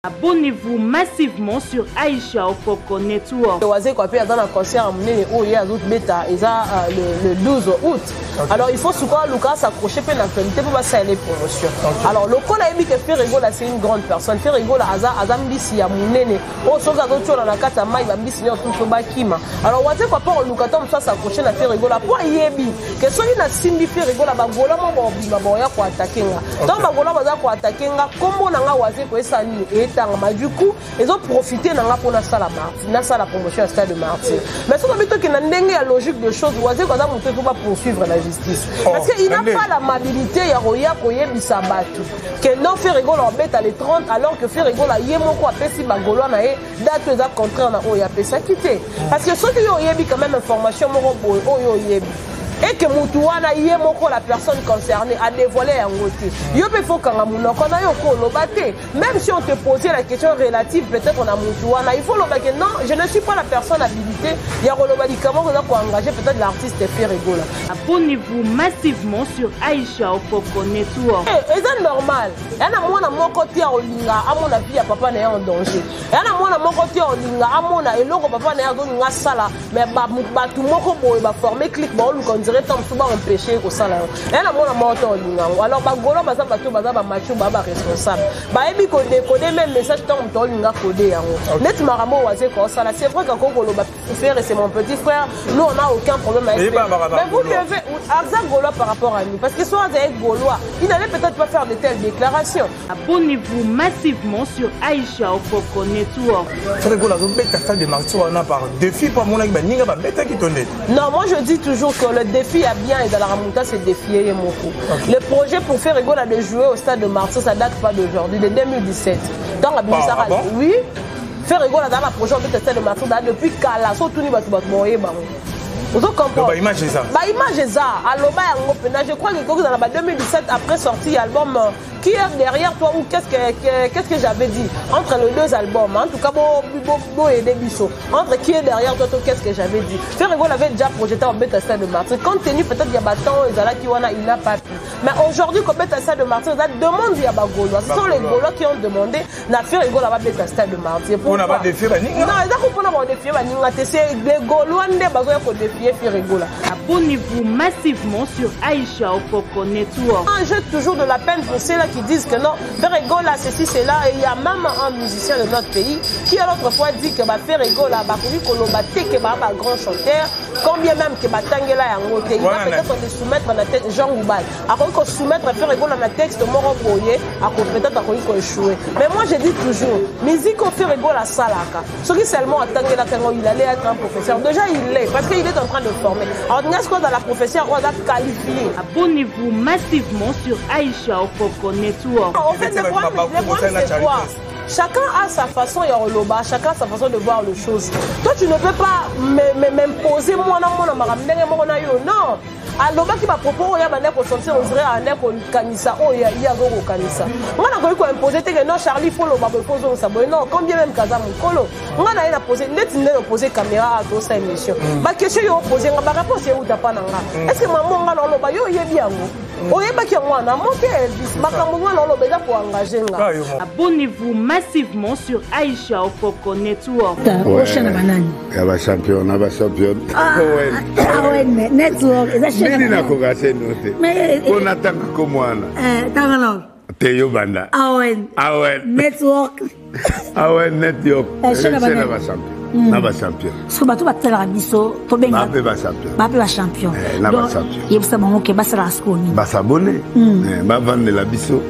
Abonnez-vous massivement sur Aïcha Okoko Network. Le 12 août. Alors il faut souvent Lucas s'accrocher pour l'actualité pour passer les promotions. Alors le col a dit que Ferregola c'est une grande personne. Ferregola Azambisi ya munene. Oh soka zochola na kata mai bambisi nyo tout bakima. Alors waze quoi pas Lucas tom ça s'accrocher na Ferregola pour yebi. Que so ina simbi Ferregola bagola mo bima boya ko attaquer nga. Donc bagola baza ko attaquer nga kombo na nga waze ko esa ni etanga du coup ils ont profité na nga pour na sala Martyr. Na sala promotion au stade de Martyr. Mais so bito que na ndenge ya logique de choses waze ko za mutu pour poursuivre la justice. Parce qu'il n'a pas l'amabilité ya roya koye bisabatu. Que non Ferregola en bête à les 30 alors que Ferregola yemoko apesi bagolo na e date za contraire na oya pesa quitter. Parce que ceux qui ont yebi quand même information moko boy oyo yebi. Et que Moutouana yemoko la personne concernée a dévoilé un côté. Yope faut qu'on a même si on te posait la question relative peut-être on a Moutouana, il faut le dire non, je ne suis pas la personne habilitée. Il y a comment on a engager peut-être l'artiste Ferregola. Abonnez-vous massivement sur Aïcha Okoko Network. Et c'est normal. Il y a mon côté en ligne, à mon avis, papa n'est en danger. Il y a mon côté en ligne, à mon avis, papa n'est en danger sala, mais tout le monde va former clic dirait tant souvent empêcher au salaire. Et là moi moto linga. Alors bagolo baza bato baza ba macho baba responsable. Ba ebi ko décoder même message tant to linga coder yango. Net maramo waze ko sala. C'est vrai que Kokolo ba faire c'est mon petit frère. Nous on a aucun problème avec lui. Mais vous devez Arza Golo par rapport à nous parce que soit avec Golois, il n'allait peut-être pas faire de telles déclarations. Abonnez-vous massivement sur Aïcha Okoko Network. Ferregola zo beta salle de Martyr on a par défi pour mon ba ninga ba beta qui tonne. Non, moi je dis toujours que le défi à bien et dans la remontada, c'est défier Moko. Okay. Le projet pour faire Ferregola de jouer au stade de Martyr, ça date pas d'aujourd'hui, de 2017. Dans la Bimissara, oui, Ferregola dans la projet au stade de Martyr, depuis Kala, surtout ni batu boye bango. Vous comprenez? Bah image ça. Bah image ça. Alors bah je crois que dans la 2017 après sorti l'album qui est derrière toi ou qu'est-ce que j'avais dit entre les deux albums en tout cas bon et Debisso entre qui est derrière toi qu'est-ce que j'avais dit Ferregola avait déjà projeté en bêta stade de Martyr compte tenu peut-être il y a bâton et là qui il n'a pas pu mais aujourd'hui comme bêta stade de Martyr ça demande via Bagolo ce sont les Gaulois qui ont demandé na Ferregola va bêta stade de Martyr on n'a pas défié Baninga non ils ont pas défié Baninga c'est les Gaulois ne besoin de défier Ferregola. Abonnez-vous massivement sur Aïcha Okoko Network. On jette toujours de la peine pour ceux-là qui disent que non, Ferregola, ceci, c'est là. Et il y a même un musicien de notre pays qui a l'autre fois dit que Ferregola, que grand chanteur, combien même que Batangela est en côté. Il va peut-être se soumettre dans la tête Jean Goubal. Après qu'on soumettre Ferregola dans la texte, Moro Boye, peut-être qu'on échouer. Mais moi, je dis toujours, musique au Ferregola Salaka. Ce qui seulement Batangela, quand il allait être un professeur, déjà il l'est, parce qu'il est en train de former. Alors, dans la profession, on a qualifié. Abonnez-vous massivement sur Aïcha Okoko Network. En fait, le problème, c'est quoi? Chacun a sa façon, chacun a sa façon de voir les choses. Toi, tu ne peux pas m'imposer moi, non. Alors, qui m'a proposé, on dirait un kanisa, oh, il y a un kanisa. Moi, je vais imposer que non, Charlie, faut le non, combien même Kazam, Kolo. Moi, je vais poser, poser caméra à cette émission. Ma question, je vais poser, ma réponse est où t'as pas nanga. Est-ce que maman, yo, il est bien, oh, il est bien, moi, na monté, ma caméra, pour engager. Abonnez-vous massivement sur Aïcha Okoko Network. Ouais, champion. Network. Nini na kogase note. On attend que moi. Tangalo. Teyo banda. Awen. Network. Awen network. Naba champion. So bato batela biso to benga. Ba champion. Naba champion. Yebisa bango ke basala skoni. Basabone. Ba vendre la biso.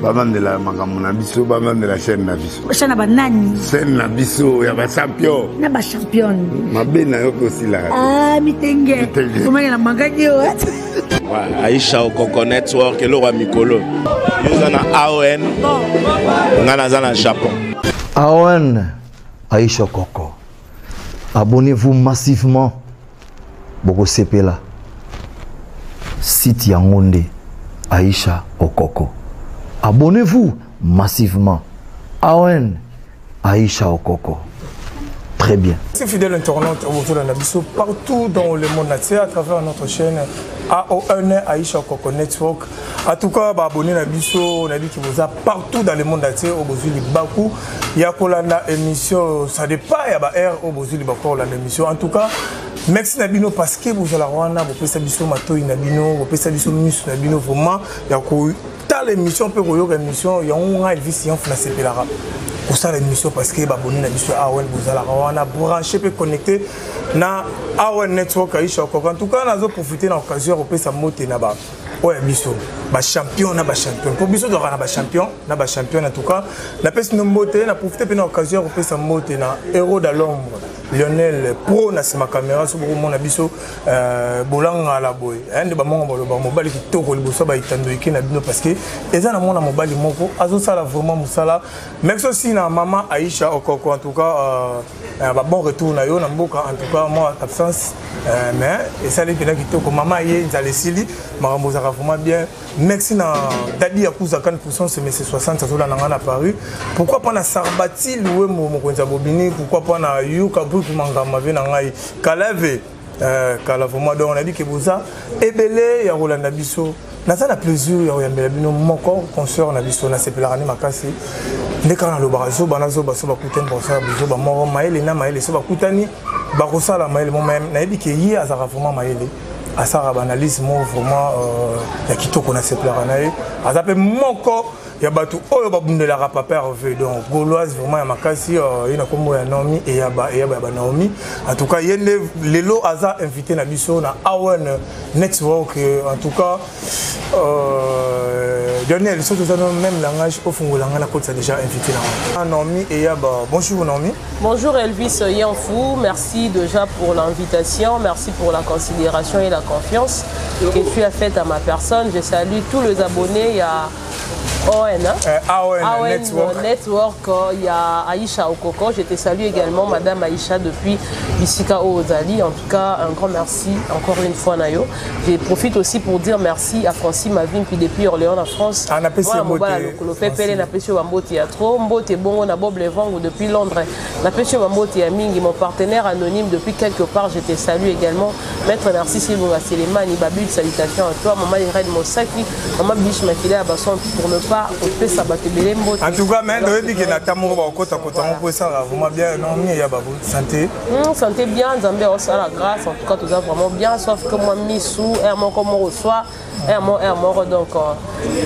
Ba vendre la makamuna biso, ba vendre la chaîne na biso. Chaîne ba nani? Chaîne na biso ya ba champion. Na ba champion. Mabena yoko sila. Mitenge. Comment la mangaki yo? Aïcha Okoko Network le roi Mikolo. Yo na AON. Ngana zana Japon. AON Aïcha Okoko. Abonnez-vous massivement. Boko Sepela. Site Yangonde. Aïcha Okoko. Abonnez-vous massivement. AON Aïcha Okoko. Très bien. C'est fidèle internaute autour de Nabiso partout dans le monde entier à travers notre chaîne AON Aïcha Okoko Network. En tout cas, abonnez Nabiso, on a dit qu'il vous a partout dans le monde entier au Bozuli Bakou. Il y a la émission, ça dépend, il y a air au Bozuli Bakou la émission. En tout cas, merci Nabino parce que vous allez voir, vous pouvez savoir Matoi Nabino, vous pouvez savoir Mus Nabino vraiment. Il y a l'émission, peut y l'émission, il y a un Elvis Yann Fnassé Pelara. Pour ça l'émission parce que abonné l'émission AON vous allez on a branché peut connecter na AON Network Aïcha Okoko. En tout cas on a profité de l'occasion pour ça monter là-bas. Ouais mission ba champion na ba champion pour biso de na ba champion en tout cas la peste no monter na profiter de l'occasion pour ça monter na héros de l'ombre Lionel Pro na ma caméra sur mon abiso bolanga la boy un de ba mongo ba mobile qui toko liboso ba itando iki na bino parce que eza na mona mobile moko azo sala vraiment musala merci aussi na maman Aïcha Okoko en tout cas ba bon retour na yo na mboka en tout cas moi absence mais et ça les pena qui toko maman yé nzale sili marambo za vraiment bien merci na dadi ya kuza 40% c'est mais c'est 60 ça là na Paris pourquoi pas na Sarbati loué mo konza bobini pourquoi pas na yuka manga mavé na ngai kalave kala vraiment donc on a dit que boza ebele ya Rolanda biso na ça na plaisir ya yambela bino moko concert na biso na sepelarani makasi ndeka na lobarazo banazo baso bakutani pour ça biso ba moro maele na maele so bakutani ba kosala maele mo même na dit que yi azara vraiment maele asara banalise mo vraiment ya kitoko na sepelarani azape moko il y a batu oyo babundela papa Hervé donc gauloise vraiment ya makasi ina kombo ya Naomi et ya Naomi en tout cas yende lelo aza invité na biso na AON Network en tout cas Daniel surtout ça même langage au fungolanga na côte ça déjà invité na Naomi et ya bonjour Naomi. Bonjour Elvis Yanfou, merci déjà pour l'invitation, merci pour la considération et la confiance que tu as faite à ma personne. Je salue tous les abonnés, il y a AON Network, il y a Aïcha Okoko. Je te salue également Madame Aïcha depuis Bissika Ozali. En tout cas, un grand merci encore une fois Nayo. Je profite aussi pour dire merci à Francis Mavin puis depuis Orléans en France. On a apprécié depuis Londres. Mon partenaire anonyme depuis quelque part, je te salue également. Maître Merci Silvonga Selemani, Babul, salutations à toi. Maman Irène Mosaki, Maman Biche Makile Abasson pour ne pas en tout cas, même de dire que la Tamoro va au côté on ça vraiment bien. Non, il y a babou santé. Santé bien, Zambé aussi à la grâce. En tout cas, tout ça vraiment bien. Sauf que moi, Missou, Hermon comme on reçoit, Hermon donc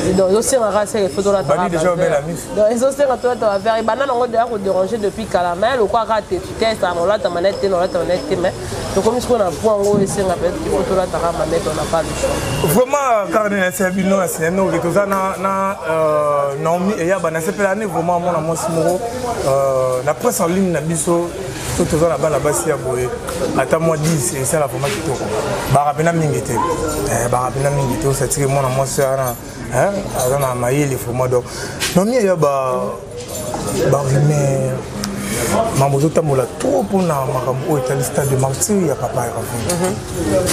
ils aussi en race les photos là. Bani déjà au la Miss. Donc ils aussi en toi ta faire. Banane on doit déranger depuis Calamel ou quoi rater. Tu testes on là ta manette, mais donc comme ce qu'on a point en haut ici on appelle les photos là ta manette on n'a pas le choix. Vraiment, cardinal Sabino, c'est un autre que ça na Naomi et ya bana sepelane vraiment mon amour simoro la presse en ligne na biso tout ça là bas la basi ya boye ata moi 10 et ça la vraiment kitoko barabena mingete barabena mingete ça tire mon amour ça hein azana maïli vraiment donc Naomi ya ba rumeur Mamozo Tamola trop pour na makambo est à l'stade de Martyr il y a papa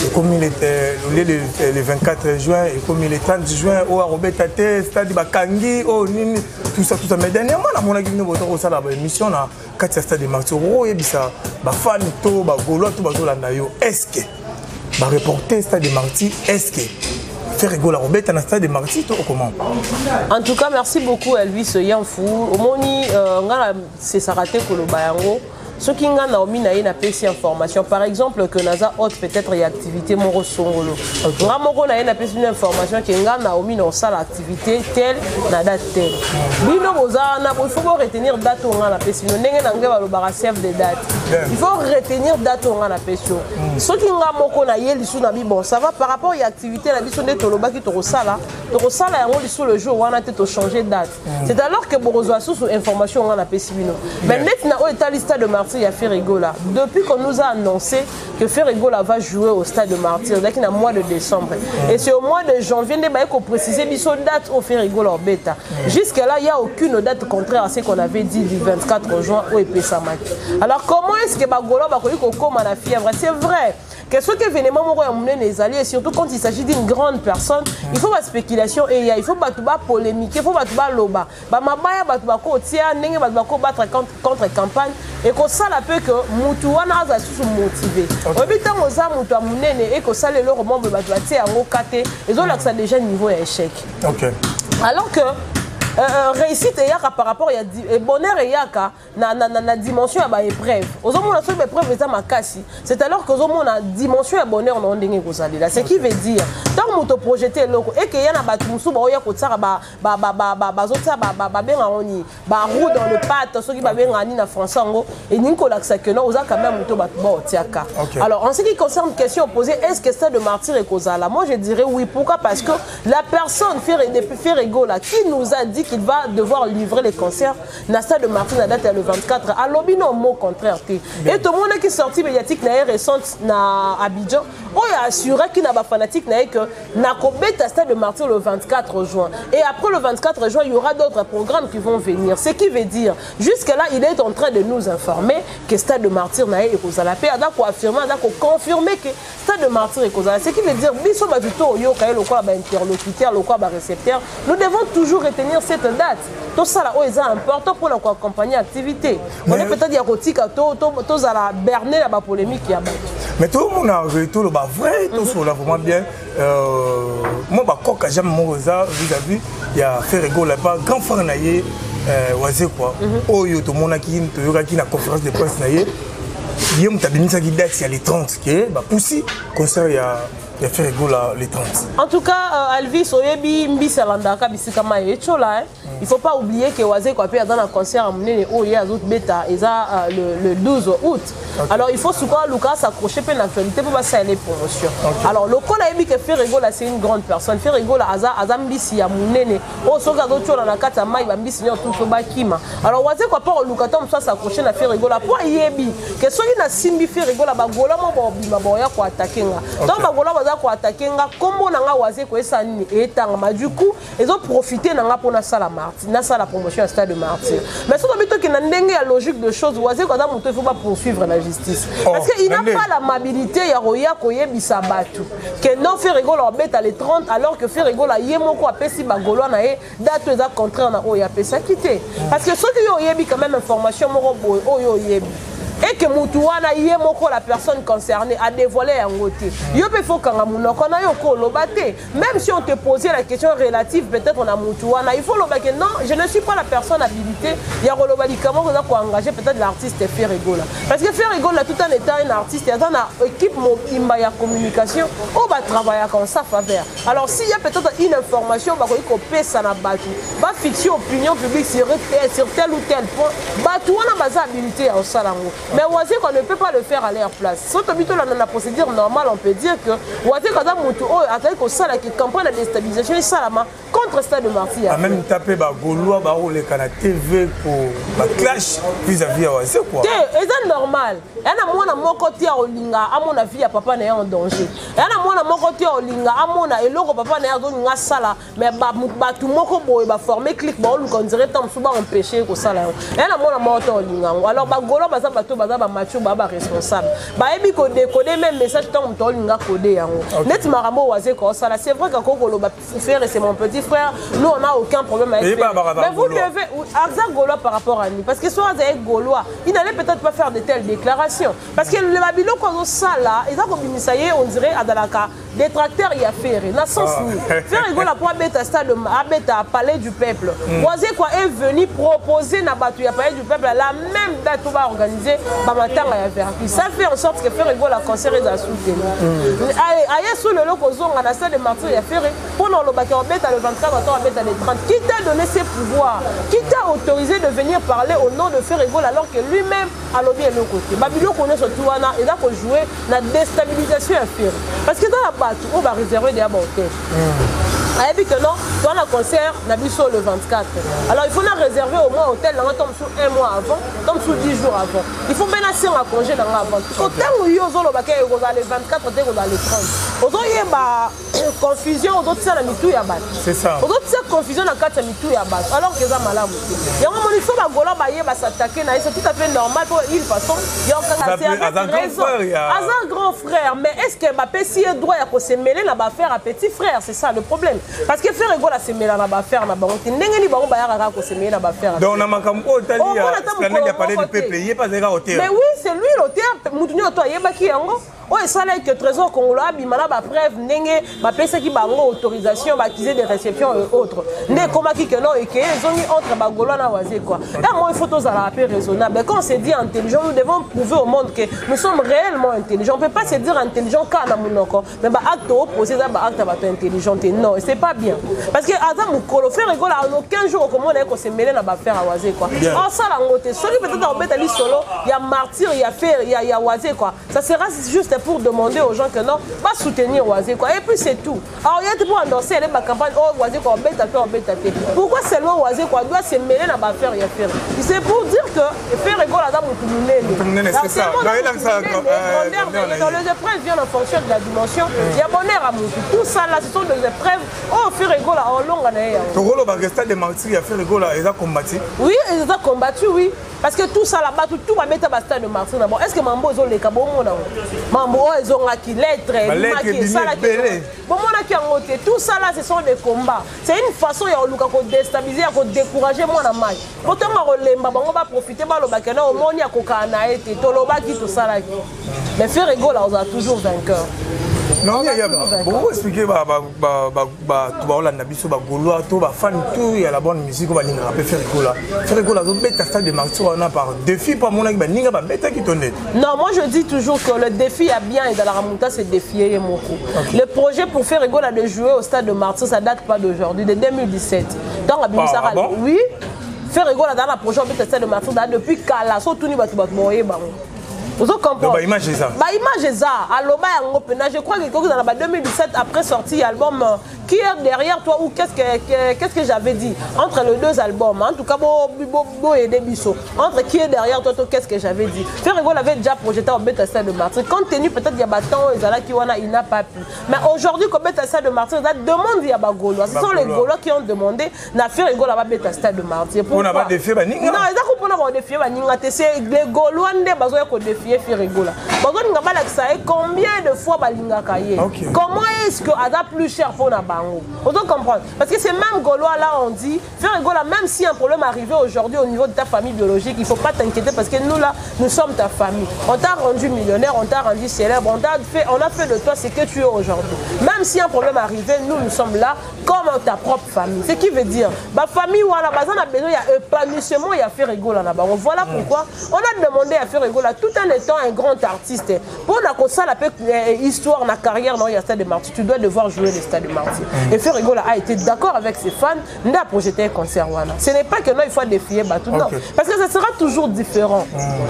et comme il était le 24 juin et comme il est 30 juin au Robert Tate stade Bakangi oh nini tout ça mais dernièrement na mon agine boto ko sala ba émission na kati stade de Martyr oh yebisa ba fan to ba golo to ba zolanda yo est-ce que ba reporter stade de Martyr est-ce que faire rigoler Robert dans stade de Martyr ou comment? En tout cas, merci beaucoup Elvis Yanfou. Au moni c'est Sarate Kolobayango. Ce qui n'a Naomi n'a pas ces informations. Par exemple, que Naza haute peut-être y activité Moro Songolo. Ramoro n'a pas une information que Naomi n'a pas l'activité telle, na date telle. Bino Mozana, il faut retenir date où on a la pression. Il faut retenir date où on a la pression. Ce qui n'a moko na yeli sous nabi bon, ça va par rapport à l'activité la biso de Toloba qui torosala. Torosala yango sous le jour où on a peut changer date. C'est alors que Borozo sous information on a la pression. Mais net na état liste de Martyr. Il y a Ferrigola. Depuis qu'on nous a annoncé que Ferrigola va jouer au stade de Martyr, c'est le mois de décembre. Et c'est au mois de janvier, qu'on précisait son date au Ferrigola bêta. Jusqu'à-là, il n'y a aucune date contraire à ce qu'on avait dit du 24 juin au Epesamak. Alors comment est-ce que Bagolo va comme à la fièvre? C'est vrai. Qu'est-ce que l'événement les alliés, et surtout quand il s'agit d'une grande personne, il faut la spéculation et il faut battre polémique, il faut battre loba. Mabaya battre battre contre-campagne. et que ça la peut que Moutouana a sous motivé. Au but tant aux âmes Moutou Amounene et que ça les leurs membres battu à Rokate, ils ont l'accès déjà niveau échec. Alors que réussite et yaka par rapport à bonheur et yaka na dimension à épreuve. Aux hommes on a seule épreuve et ça m'a cassé. C'est alors que aux hommes on a dimension à bonheur on a ndenge kozali là. Ce qui veut dire tant moto projeté loko et que yana batu musu ba oya kotsara ba zotsa ba benga oni ba roue dans le pâte ceux qui ba benga ni na français ngo et ninko laksa que non oza quand même moto ba otiaka. Alors en ce qui concerne question posée est-ce que ça de martyr et kozala moi je dirais oui pourquoi parce que la personne fait rigola qui nous a dit qu'il va devoir livrer les concerts Nasta de Martin à date le 24 à l'obino mot contraire et tout le monde qui est sorti médiatique na récente na Abidjan on a assuré qu'il n'a pas fanatique na que na kobeta Stade de Martin le 24 juin et après le 24 juin il y aura d'autres programmes qui vont venir ce qui veut dire jusque là il est en train de nous informer que Stade de Martyr na et kozala pe ada ko affirmer ada ko confirmer que Stade de Martyr et kozala ce qui veut dire biso ba tuto yo ka le quoi ba interlocuteur le quoi ba récepteur nous devons toujours retenir cette date. Tout ça là est important pour accompagner l'activité. On est peut-être dire que tous à la berner la polémique qui a battu. Mais tout le monde a tout le bas vrai, tout ça là vraiment bien. Moi bah quand j'aime mon vis-à-vis il y a fait rigoler pas grand frère naïe oisé quoi. Oh yo tout le monde qui na conférence de presse naïe. Il y a un tabinisa qui date il y a les 30 qui bah poussi concert il y a fait rigoler les 30. En tout cas Alvis Oyebi Mbisalanda kabisika maye chola il faut pas oublier que Oazé quoi dans un concert amené au hier autres bêta et ça le 12 août. Alors il faut souvent Lucas s'accrocher pour l'actualité pour passer les promotions. Alors le col a dit que fait rigoler c'est une grande personne fait rigoler Azambisi ya munene au soka d'autres na kata mai bambisi tout so bakima. Alors Oazé quoi pas Lucas tom soit s'accrocher na fait rigoler pour yebi que so ina simbi fait rigoler ba gola mo ba bima boya ko attaquer nga. Donc ba gola baza ko attaquer nga kombo na nga Oazé ko esa ni etanga du coup ils ont profité na nga pour na sala na ça la promotion à Stade de Martyr. Mais ce qui est la logique de choses, il ne faut pas poursuivre la justice. Parce qu'il n'a pas l'amabilité, il y a Roya Koye Bissabatu. Que non fait rigoler en bête à les 30, alors que fait rigoler à Yemoko à Pessi Bagolo, date aux contraires à Oya Pessa quitté. Parce que ceux qui ont Yebi quand même information, Oyo Yebi. Et que Moutouana Yemoko, la personne concernée, a dévoilé un côté. Même si on te posait la question relative, peut-être on a Moutouana, il faut le baquer. Non, je ne suis pas la personne habilitée. Il y a comment on a engagé peut-être l'artiste Ferrigola. Parce que Ferrigola, tout en étant un artiste, il y a une équipe Imbaya Communication, on va travailler comme ça faveur. Alors s'il y a peut-être une information, on va couper ça na battu. Va fixer opinion publique sur tel ou tel point. Battu, on a besoin habilité au salango. Mais Oazé qu'on ne peut pas le faire à leur place. Si on habite dans la procédure normale, on peut dire que Oazé quand on a attaqué au salle qui campagne de déstabilisation et salama contre Stade de Martyr. Même taper ba Gaulois ba le canal TV pour ba clash vis-à-vis Oazé quoi. C'est normal. Il y a moi mon côté au linga à mon avis papa n'est en danger. Il y a moi mon côté au linga à mon et logo papa n'est dans une sala mais ba tout moko boy ba former clic ba on dirait tant souvent empêcher ko sala. Il y a moi mon côté au linga. Alors ba Gaulois ba bato ba macho baba responsable ba ebi ko décoder même message tant on linga coder yango net maramo Oazé ko sala c'est vrai que Kokolo ba frère c'est mon petit frère nous on a aucun problème avec lui mais vous devez Arza Gaulois par rapport à lui parce que soit avec Gaulois il n'allait peut-être pas faire de telles déclarations parce que le babilo ko sala ils a combinisé on dirait adalaka détracteur il a fait na sens ni faire rigola pour beta stade à palais du peuple Oazé quoi est venu proposer na batu ya palais du peuple la même date on va organiser ça fait en sorte que faire rigoler la concert est à soutenir. Aïe sous le loco zone à la salle de Martyr il a fait pendant le bac en bête à le 24 à bête à les 30 qui t'a donné ses pouvoirs qui t'a autorisé de venir parler au nom de faire rigoler alors que lui-même a lobby à l'autre côté Babylon connaît ce tout et là pour jouer la déstabilisation à faire parce que dans la batte on va réserver des abortés. A dit que non, dans le concert, on a vu sur le 24. Alors il faut la réserver au moins hôtel, on tombe sur un mois avant, tombe sur 10 jours avant. Il faut bien assurer un congé dans avant. Au temps où il y a le 24, on est dans les 30. Au temps où il y a confusion aux autres ça la mitou ya bat. C'est ça. Aux autres ça confusion na kati ya mitou ya bat. Alors que ça malamu. Ya mo moni so ba gola ba ye ba s'attaquer na c'est tout à fait normal pour une façon. Ya okanga c'est un grand frère mais est-ce que ba pesi droit ya ko se mêler na ba faire à petit frère, c'est ça le problème. Parce que faire rigola se mêler na ba faire na ba ndenge ni ba ko ba ya ka ko se mêler na ba faire. Donc na makambo tali ya a parlé du peuple, il est pas déjà auteur. Mais oui, c'est lui l'auteur. Moutouni oto yebaki yango. Oh, et ça là que trésor congolais bimala ba preuve ndenge ba pesa ki bango autorisation ba accuser des réceptions et autres. Né komaki que non et que ils ont mis entre bagolo na wazé quoi. Là moi il faut tous à la paix raisonnable. Quand on se dit intelligent, nous devons prouver au monde que nous sommes réellement intelligents. On peut pas se dire intelligent quand na monoko. Mais ba acte opposé ça ba acte ba intelligent non, c'est pas bien. Parce que Adam Mukolo fait rigoler en aucun jour comment on est qu'on se mêler na ba faire à wazé quoi. En ça la ngote, celui peut-être en bête ali solo, il y a martyr, il y a faire, il y a wazé quoi. Ça sera juste pour demander aux gens que non, pas soutenir Oazé quoi. Et puis c'est tout. Alors il y a pour annoncer les campagnes, oh Oazé quoi, pourquoi seulement Oazé quoi doit se mêler dans l'affaire il y a faire. C'est pour dire que faire rigole à dame c'est ça. Dans les épreuves viennent en fonction de la dimension. Il y a bonheur à Moutou. Tout ça là, ce sont des épreuves. Oh faire rigole à long année. Togolo va rester des martyrs, il a fait rigole à ils ont combattu. Oui, ils ont combattu, oui. Parce que tout ça là-bas, tout va mettre à bastard de martyrs d'abord. Est-ce que Mambo ils ont les cabos Mambo ils ont acquis lettres, tout ça là ce sont des combats. C'est une façon de déstabiliser, de décourager moi la maille. Pourtant on va profiter de l'obakena au monde et tout ça là. Mais faire rigole on a toujours vainqueur. Non, il y a beaucoup expliqué il y a la bonne musique on va faire rigola. Faire rigola de martyrs on a par défi pas mon Non, moi je dis toujours que le défi à bien et dans la remontada c'est défier mon coup. Le projet pour faire rigola de jouer au stade de Martyrs ça date pas d'aujourd'hui, de 2017. Donc oui, faire rigola dans la projet au stade de Martyrs depuis Kala, surtout ni vous comprenez? Bah image ça. Bah image ça. Alors je crois que dans 2017 après sorti l'album qui est derrière toi ou qu'est-ce que j'avais dit entre les deux albums en tout cas Bo et Debisso entre qui est derrière toi qu'est-ce que j'avais dit. Faire rigole avait déjà projeté au Beta Stade de Martyrs compte tenu peut-être il y a bâton et là qui il n'a pas pu. Mais aujourd'hui comme Beta Stade de Martyrs ça demande il y a Gaulois. Ce sont les Gaulois qui ont demandé na faire rigole à Beta Stade de Martyrs. On n'a pas défié baninga. Non, ils ont pas défié baninga c'est les Gaulois ne besoin qu'on défier faire rigole. Combien de fois balinga kaye? Comment est-ce que ada plus cher pour na bango? On doit comprendre parce que c'est même Gaulois là on dit faire rigole même si un problème arrivé aujourd'hui au niveau de ta famille biologique, il faut pas t'inquiéter parce que nous là nous sommes ta famille. On t'a rendu millionnaire, on t'a rendu célèbre, on a fait de toi ce que tu es aujourd'hui. Même si un problème arrivé, nous sommes là comme ta propre famille. Ce qui veut dire ma famille ou à la base on a besoin il y a épanouissement, il y a faire rigole là bas. Voilà pourquoi on a demandé à faire rigole tout en étant un grand artiste. Pour la histoire, la carrière dans le stade de Martyrs, tu dois devoir jouer le stade de Martyrs. Et faire rigole a été d'accord avec ses fans, n'a projeté un concert. Ce n'est pas que non, il faut défier Batou, non. Parce que ça sera toujours différent.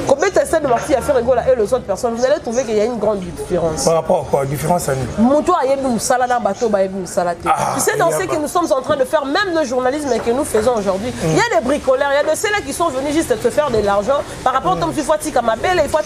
Combien de stade de Martyrs a fait rigole et les autres personnes, vous allez trouver qu'il y a une grande différence. Par rapport à quoi? Différence à nous? Moutou a yébi moussala dans bateau, ba yébi moussala. Tu sais, dans ce que nous sommes en train de faire, même le journalisme que nous faisons aujourd'hui, il y a des bricoleurs, il y a de ceux-là qui sont venus juste se faire de l'argent par rapport à ton petit foiti comme ma belle, il faut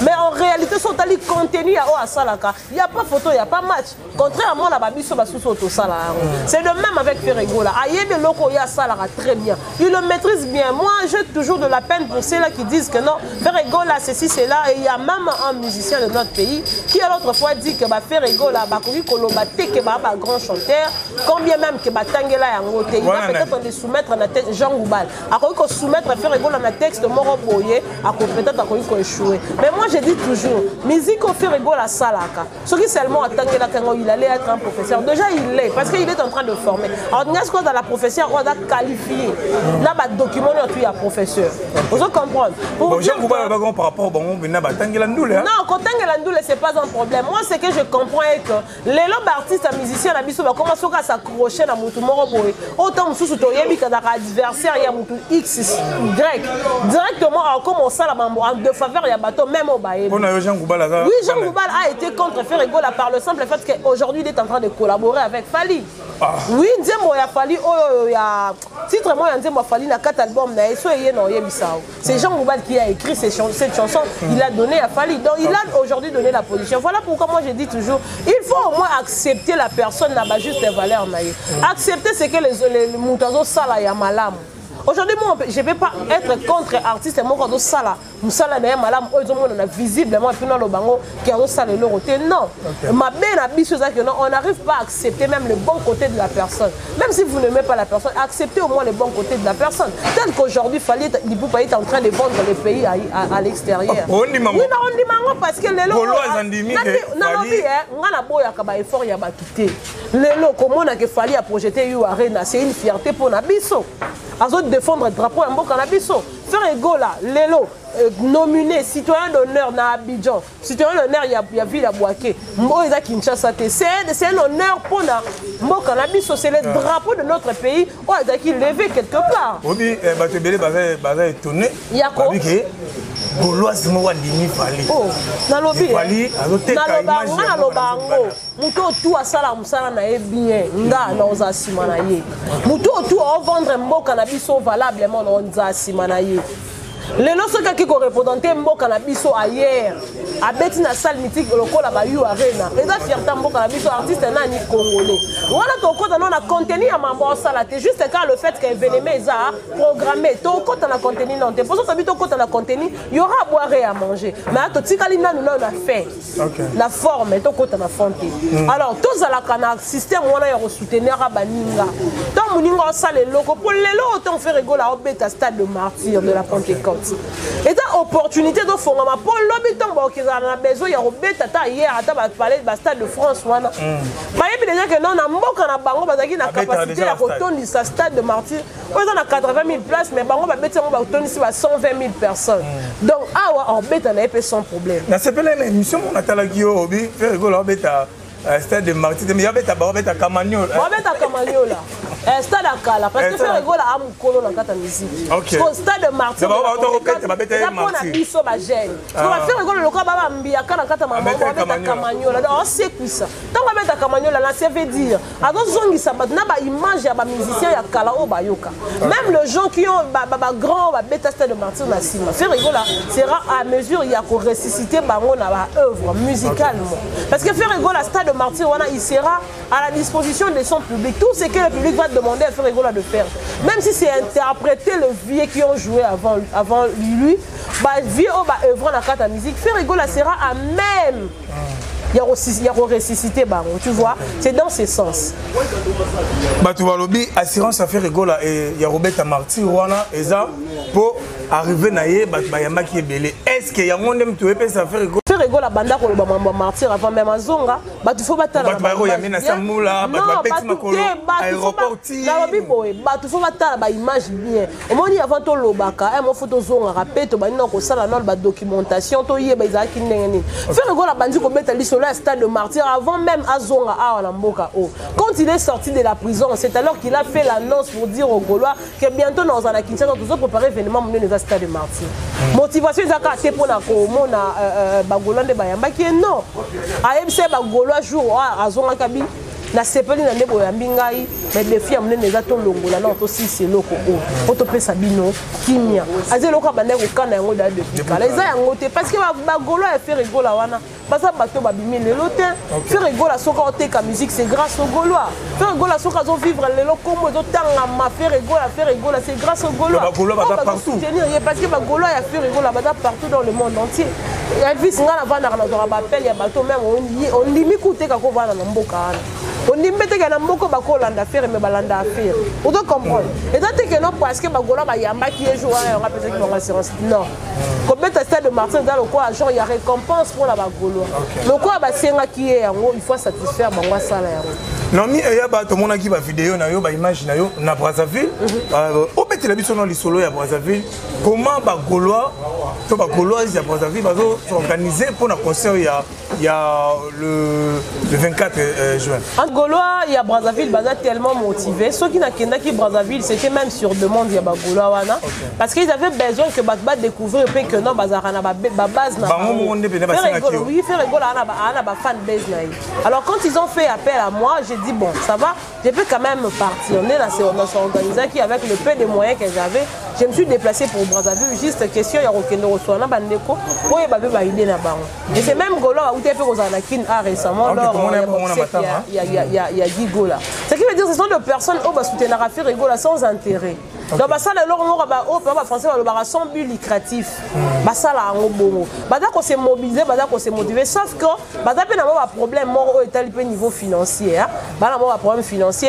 mais en réalité, sont allés contenus à Salaka. Il n'y a pas photo, il n'y a pas match. Contrairement à la Babiso Basuso Salaka. C'est le même avec Ferregola. Aïe de Loko ya Salaka très bien. Il le maîtrise bien. Moi, j'ai toujours de la peine pour ceux-là qui disent que non, Ferregola, ceci, c'est là. Et il y a même un musicien de notre pays qui a l'autre fois dit que Ferregola, Bakoui Kolobate, que un grand chanteur, combien même que Batangela Yangote. Il va peut-être les soumettre à la tête Jean Goubal. Après qu'on soumettre Ferregola à la texte Moro Boye, peut-être à échouer. Mais moi je dis toujours, musique au fait rigole à Salaka. Ce qui seulement attend qu'il allait être un professeur. Déjà il l'est, parce qu'il est en train de former. Alors il y a ce qu'on a la professeure, on a qualifié. Là, il document il y a professeur. Vous comprenez? Bon, Jean Goubal par rapport au bon, non, quand Tangelandoule, c'est pas un problème. Moi, ce que je comprends est que les lobes artistes et musiciens, ils commencent à s'accrocher à Moutou Moroboé. Autant que sous Toyebi, quand adversaire, il y a Moutou X, Y. Directement, en commençant de faveur, il y a bateau, même au Baye. Oui, Jean Goubal a été contre Ferregola par le simple fait qu'aujourd'hui, il est en train de collaborer avec Fali. Oui, nzembo ya fali oyo ya titre moi nzembo fali na 4 albums na eso yé non yebisao. C'est Jean Moubal qui a écrit cette chanson, il a donné à Fali. Donc il a aujourd'hui donné la position. Voilà pourquoi moi je dis toujours, il faut au moins accepter la personne n'a pas juste les valeurs naïe. Accepter ce que les moutazo sala ya malam. Aujourd'hui, moi, je ne vais pas être contre artiste. Moi, quand on sala, musala na malam, on a visiblement puis dans le bango qui a salé le côté. Non, ma belle habitude c'est que non, on n'arrive pas à accepter même le bon côté de la personne. Même si vous n'aimez pas la personne, acceptez au moins le bon côté de la personne. Tel qu'aujourd'hui, Fali Ipupa est en train de vendre les pays à l'extérieur. On dit maman. Oui, non, on dit maman parce que les lots. Les lots, comme on a que Fali a projeté You Arena, c'est une fierté pour Nabiso. À défendre le drapeau en Bokanabiso. Faire égaux là, Lélo, nominé citoyen d'honneur dans Abidjan. Citoyen d'honneur, il y a Ville à Boaké. Moïse Kinshasa, c'est un honneur pour Bokanabiso. C'est le drapeau de notre pays. On a qui levé quelque part. Oui, tu es étonné. Il y a quoi? Gaulois c'est moi dimi Fali. Oh, na lobi. Fali, na lobango. Muto tout a sala musala na bien. Nga na ozasima na ye. Muto tout a vendre mboka na biso valablement na ozasima na ye. Les lorsque qui correspondait mboka na biso ailleurs. Abeti na salle mythique lokola ba You Arena. Et ça fierté mboka na biso artiste nani congolais. Voilà ton côté non na contenu à mambo sala te juste car le fait que événement ça programmé ton côté na contenu non te pour ça ton côté na contenu il y aura à boire et à manger. Mais to tikali na nous on a fait. La forme ton côté na fonté. Alors tous à la canal système on a ya soutenir baninga. Tant moninga sala loko pour les lots autant faire rigoler au bêta stade de martyr de la Pentecôte. Et ta opportunité de faire ma pour l'habitant on a besoin de Robert hier à parler de stade de France. Bah, il y a déjà que non, on a beaucoup de bango, na capacité à retourner sa stade de martyr. On a 80 000 places, mais bango va mettre 120 000 personnes. Donc, ah, Robert on a sans problème. Na c'est pas l'émission on a tala qui au bi, faire rigoler Robert stade de martyr, mais il y a Robert Camagnola. Robert Camagnola. Stade à Kala, parce que faire rigoler à Mukolo dans la musique. Parce que stade de martyr. On a biso ba gêne. On va faire rigoler le cas baba mbia kana kata maman Robert Camagnola. On sait quoi ça. Tant Robert Camagnola là ça veut dire alors zongi ça na ba image ya ba musicien ya Kala o bayoka. Même les gens qui ont ba grand ba bêta stade de martyr na sima. Faire rigoler sera à mesure il y a qu'on ressusciter bango na ba œuvre musicalement. Parce que faire rigoler stade de martyr il sera à la disposition de son public. Tout ce que le public va demander à faire rigoler de faire. Même si c'est interpréter le vieux qui ont joué avant lui, bah vieux bah œuvre dans la carte à musique, faire rigoler sera à même. Il y a ressuscité baron, tu vois, c'est dans ce sens. Bah tu vois lobby assurance à faire rigoler et il y a Robert Marty wana et ça pour arriver naie bah yamba qui est belé. Est-ce qu'il y a monde même tu veux ça faire rigoler? Faire rigoler banda ko ba mambo martyr avant même azonga, bah tu faut batala. Bah ya mina samula, bah petit makolo aéroport ti. La lobby boy, bah tu faut batala ba image bien. Au moni avant to lobaka, mo photo zonga rappeto ba nino ko sala non ba documentation to yeba izaki ndengeni. Faire rigoler bandi ko beta liso là stade de martyr avant même azonga a la mboka o. Quand il est sorti de la prison, c'est alors qu'il a fait l'annonce pour dire aux Gaulois que bientôt dans un Kinshasa nous allons préparer événement mener les stade de martyr. Motivation zaka te pour na ko mona bagolande bayamba qui non. AMC bagolwa jour azonga kabi na sepeli na ndebo ya mbingai mais les filles amene neza to longola na to si c'est loko o to pesa bino kimia azelo ka bande ko kana yango da depuis kala eza yango te parce que bagolo a fait rigola wana parce que bato babimi lelo te faire rigola soka o teka musique c'est grâce aux Gaulois faire rigola soka zo vivre lelo comme zo tanga ma faire rigola c'est grâce aux Gaulois bagolo ba partout parce que bagolo a fait rigola ba partout dans le monde entier Elvis ngana vana na zo ba appel ya bato même on limi kuteka ko vana na mboka on dit que na mboko bakolanda faire mais balanda affaire. On doit comprendre. Et donc que non parce que bagola ba yamba qui est joué on a peut-être une assurance. Non. Comme le stade de Martin dans le quoi genre il y a récompense pour la bagolo. Le quoi ba senga qui est il faut satisfaire bango sala ya. Non mi ya ba to mona ki ba vidéo na yo ba image na yo na Brazzaville. Au petit la biso non li solo ya Brazzaville. Comment bagolois to bagolois ya Brazzaville bazo s'organiser pour na concert ya il y a le 24 juin. En Gaulois, il y a Brazzaville, Baza tellement motivé. Ceux qui n'ont qui Brazzaville, c'était même sur demande, il y a Gaulois. Parce qu'ils avaient besoin que Baza découvrir que non, Bazarana, base. Oui, faire rigolo, fan base. Alors quand ils ont fait appel à moi, j'ai dit bon, ça va, je peux quand même partir. On est dans ce organisation qui, avec le peu de moyens que j'avais, je me suis déplacé pour Brazzaville. Juste question, il y a aucun reçoit dans Bandeko pour y avoir idée là bas. Et c'est même Gaulois où tu as fait aux Anakin récemment. Il y a Gigo là. Ce qui veut dire que ce sont des personnes qui ont soutenu la faire rigolo sans intérêt. Donc ça le français va sans but lucratif. Ça là en bon. Qu'on s'est mobilisé, qu'on s'est motivé. Sauf que Baza peut avoir un problème mort au niveau financier. Baza avoir un problème financier.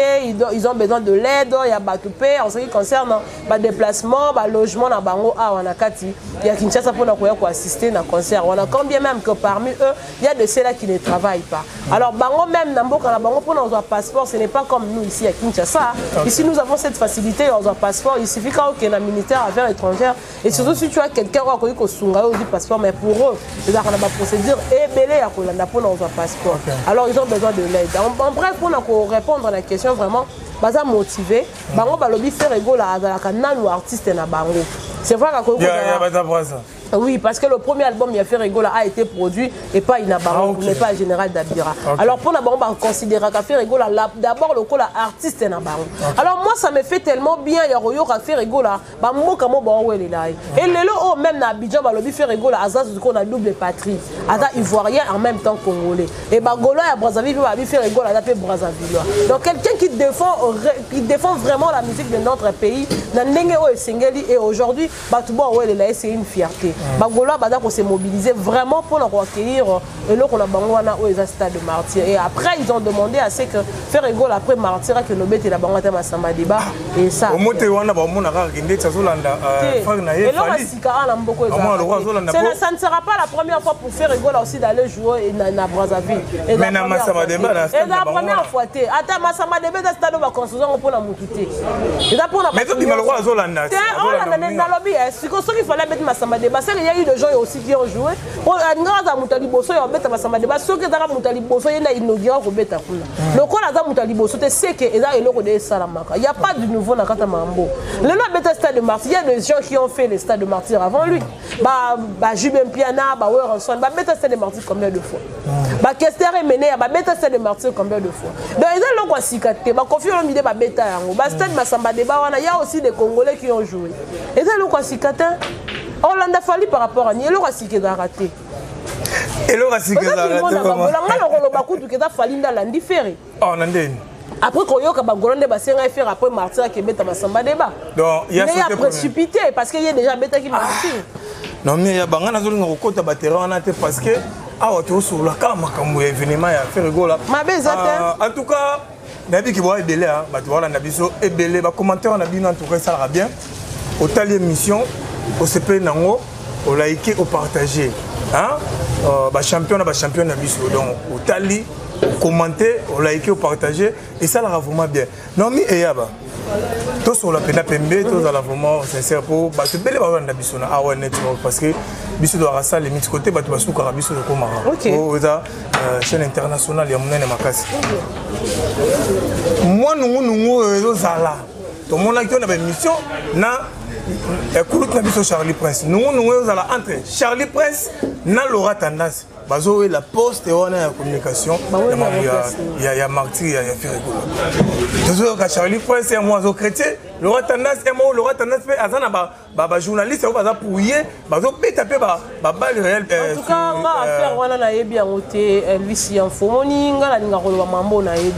Ils ont besoin de l'aide. Il y a Batupé en ce qui concerne le déplacement, le logement dans Bango à Wanakati. Il y a Kinshasa pour assister à un concert. On a combien même que parmi eux, il y a de ceux-là qui ne travaillent pas. Alors Bango même dans Bango pour avoir un passeport, ce n'est pas comme nous ici à Kinshasa. Ici nous avons cette facilité, on a un passeport. Il suffit qu'il y ait un ministère à affaires étrangères. Et surtout si tu as quelqu'un qui a connu que Sunga ou du passeport, mais pour eux, ils ont une procédure ébélée à Kolanda pour avoir un passeport. Alors ils ont besoin de l'aide. En bref, pour répondre à la question vraiment, baza motivé, bango balobi faire rigolo à la ou artiste na bango. C'est vrai que oui, parce que le premier album il a fait rigolo a été produit et pas Inabaron, n'est pas Général d'Abira. Alors pour Nabaron, on considère qu'à faire rigolo d'abord le coup artiste Nabaron. Alors moi ça me fait tellement bien, il y a Royo à faire rigolo, bah moi comment bon ouais là. Et les lots même na Abidjan balobi faire rigolo à Azaz qu'on a double patrie, Ada ivoirien en même temps congolais. Et bah Gaulois à Brazzaville va faire rigolo à taper Brazzaville. Donc quelqu'un qui défend vraiment la musique de notre pays, na ndenge o esengeli et aujourd'hui bah tout bon ouais là c'est une fierté. Bagolo Bada qu'on s'est mobilisé vraiment pour accueillir et là qu'on a bangwana au stade de Martyr. Et après ils ont demandé à ce que faire rigolo après Martyr que le bête la bangata Massamba débat et ça. Au monte wana ba mona ka ngende tsazolanda et là Sikara na mboko ça ne sera pas la première fois pour faire rigolo aussi d'aller jouer na Brazzaville. Mais na Massamba débat et la première fois té ata Massamba débat dans stade ba construction pour la mutité. Et là pour la mais toi tu me le vois zolanda. On a dans lobby est-ce qu'il fallait mettre Massamba débat. Il y a eu des gens aussi qui ont joué. Pour Ngaza Moutali Bosso, il y a un Massamba débat. Ceux qui ont Moutali Bosso, il y a inauguré au Beta Kula. Le quoi là, Moutali Bosso, c'est que il y a le Salamaka. Il n'y a pas de nouveau dans Katamambo. Le nom Beta Stade de Martyr, il y a des gens qui ont fait le Stade de Martyr avant lui. Jubin Piana, Werenson, Beta Stade de Martyr combien de fois? Kester est mené à Beta Stade de Martyr combien de fois? Donc ils ont le Sikate, Confio Mide Beta Yango. Stade Massamba débat, il y a aussi des Congolais qui ont joué. Ils ont le Sikate. On l'a fallu par rapport à Nielo Rassike d'arrêter. Et le Rassike d'arrêter. On a fallu dans l'indifféré. Oh, Nandine. Après, quand il y a un bassin à faire après Martyr qui met à Massamba débat. Donc, il y a précipité parce qu'il y a déjà Beta qui m'a dit. Non, mais il y a Bangana Zone au côté de Batera parce que. Ah, tu es sur la cam, comme événement, il y a fait rigolo. En tout cas, Nabi qui voit Ebélé, tu vois, Nabiso Ebélé, commentaire, on a dit en tout cas, ça ira bien. Au tal émission. Au CP Nango, au liker, au partager. Champion na biso. Donc, au tali, au commenter, au liker, au partager. Et ça, là, vraiment bien. Non, mais, et yaba. Tous sur la pena pembe, tous à la vraiment sincère pour. C'est bel et bien na biso na AON Network parce que biso doit rasa les mix côté, tu vas sous carabiso de Komara. Ok. Chaîne internationale, il y a mon makasi. Moi, nous, zala. Tout le monde a une émission. Écoute la Charlie Prince. Nous allons entrer Charlie Prince dans Laura Tendance. Bazo la poste et on a la communication. Il y a Martyr, il y a Ferrego. Charlie Prince est un oiseau chrétien. Laura Tendance est moi. Laura Tendance fait un journaliste. On va pouiller. Bazo peut taper le réel. En tout cas, on va faire on a bien ôté Elvis Info. Moninga la ninga rolo mambo na ebi.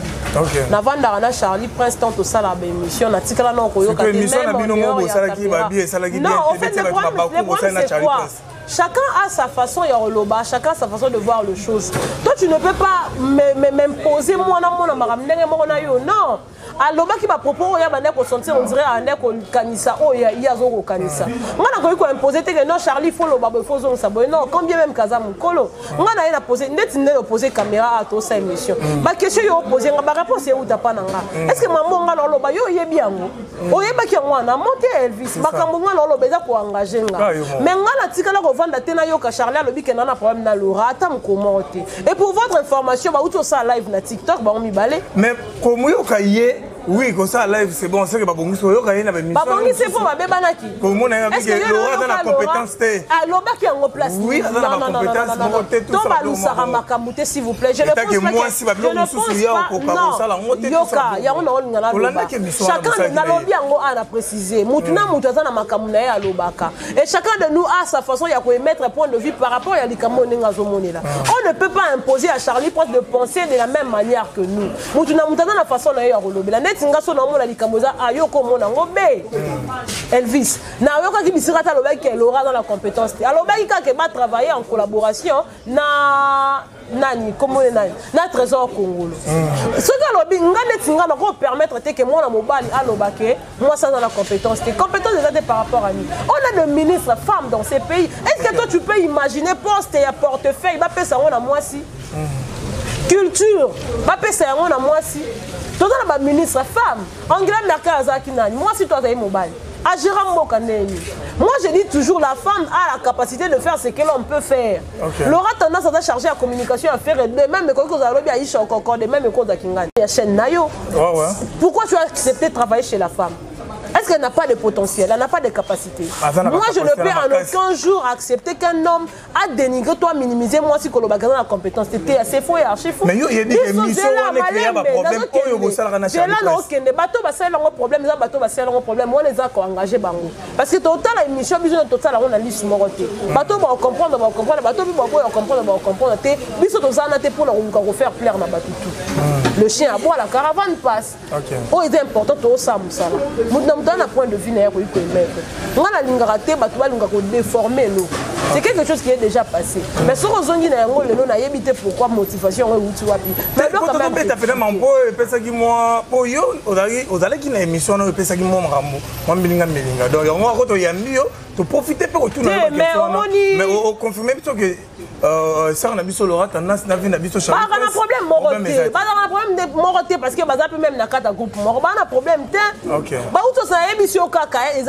Navanda na Charlie Prince tant au sala émission na tikala na koyo ka émission na bino mo salaki ba bien salaki bien. Non, en fait le problème c'est quoi? Chacun a sa façon, chacun a sa façon de voir les choses. Toi, tu ne peux pas m'imposer moi. Non. alobaki ba propos ya bande ko sentir on dirait ande ko kanisa o ya zo ko kanisa ngana ko imposer que non Charlie faut le babo faut zo sabo non combien même kaza mukolo ngana ina poser ndeti ndelo poser caméra à to sa émission ba question yo poser nga ba réponse ya uta pananga est-ce que maman ngana loba yo yebi yango o yebaki ngwana monte Elvis bakambo ngana loba za ko engager nga mais ngana tikala ko vanda tena yo ka Charlie alobi que nana problème na Laura ata mkomo te et pour votre information ba uto sa live na TikTok ba on mi balé mais comme yo ka yé oui, comme ça, live, c'est bon, c'est que Babongi soit là, il y a une Babongi, c'est pour ma bébanaki. Comme on a vu que Laura dans la compétence. Ah, Laura qui est en place. Oui, dans la compétence. S'il vous plaît. Je ne pense pas. Moi, si Babongi nous souvient au Karosa, la montée. Yoka, il y a chacun de Nalobi a précisé. Moutuna Moutazana Makamuna à Lobaka. Et chacun de nous a sa façon de mettre un point de vue par rapport à l'Ikamo Nengazomonela. On ne peut pas imposer à Charlie Post de penser de la même manière que nous. Moutuna Moutazana la façon de tinga so na mona likamoza ayoko mona ngobe Elvis na yoka ki bisirata lobaki Laura dans la compétence alobaki ka ke ba travailler en collaboration na nani comme nani na trésor congolais ce que lobi ngane tinga na ko permettre que mona mobali alobake moi ça dans la compétence déjà par rapport à nous on a de ministres femmes dans ces pays est-ce que toi tu peux imaginer poste et portefeuille ba pesa ngona moi si culture ba pesa ngona moi si toi dans la ministre femme Angela Merkel azaki nani moi si toi as mobile à Gérard Mokaneni moi je dis toujours la femme a la capacité de faire ce que l'on peut faire Laura tendance à charger la communication à faire de même que vous avez à Aïcha encore de même que à Kingani il y a chaîne Nayo pourquoi tu as accepté de travailler chez la femme? Est-ce qu'elle n'a pas de potentiel? Elle n'a pas de capacité. Moi, je ne peux en aucun jour accepter qu'un homme a dénigré toi, minimiser moi si Koloba dans la compétence. C'était assez faux et archi faux. Mais il y a des émissions où on a créé un problème. C'est là que les bateaux ont un problème, les bateaux ont un problème. Moi, les a engagés bango. Parce que total la émission, total on a liste moroté. Bateau va comprendre, va comprendre. Bateau va comprendre, va comprendre. Biso toza na te pour nous faire plaire na bateau tout. Le chien à boire, la caravane passe. Oh, il est important tout ça, Moussala. Dans un point de vue, on a l'ingraté, déformer l'eau. C'est quelque chose qui est déjà passé. Mais si on a évité pourquoi motivation ou wapi. Mais donc quand même tu fait un peu pesa qui moi pour yo aux qui na émission no pesa qui moi rambo. Moi milinga donc on va ko to yambi yo to profiter pour tout mais on confirme que ça on a vu sur Laura tendance na vie na biso Charlie. Pas un problème moroté. Pas un problème de moroté parce que baza peut même na kata groupe moro. Pas un problème te. OK. Ba uto sa émission kaka il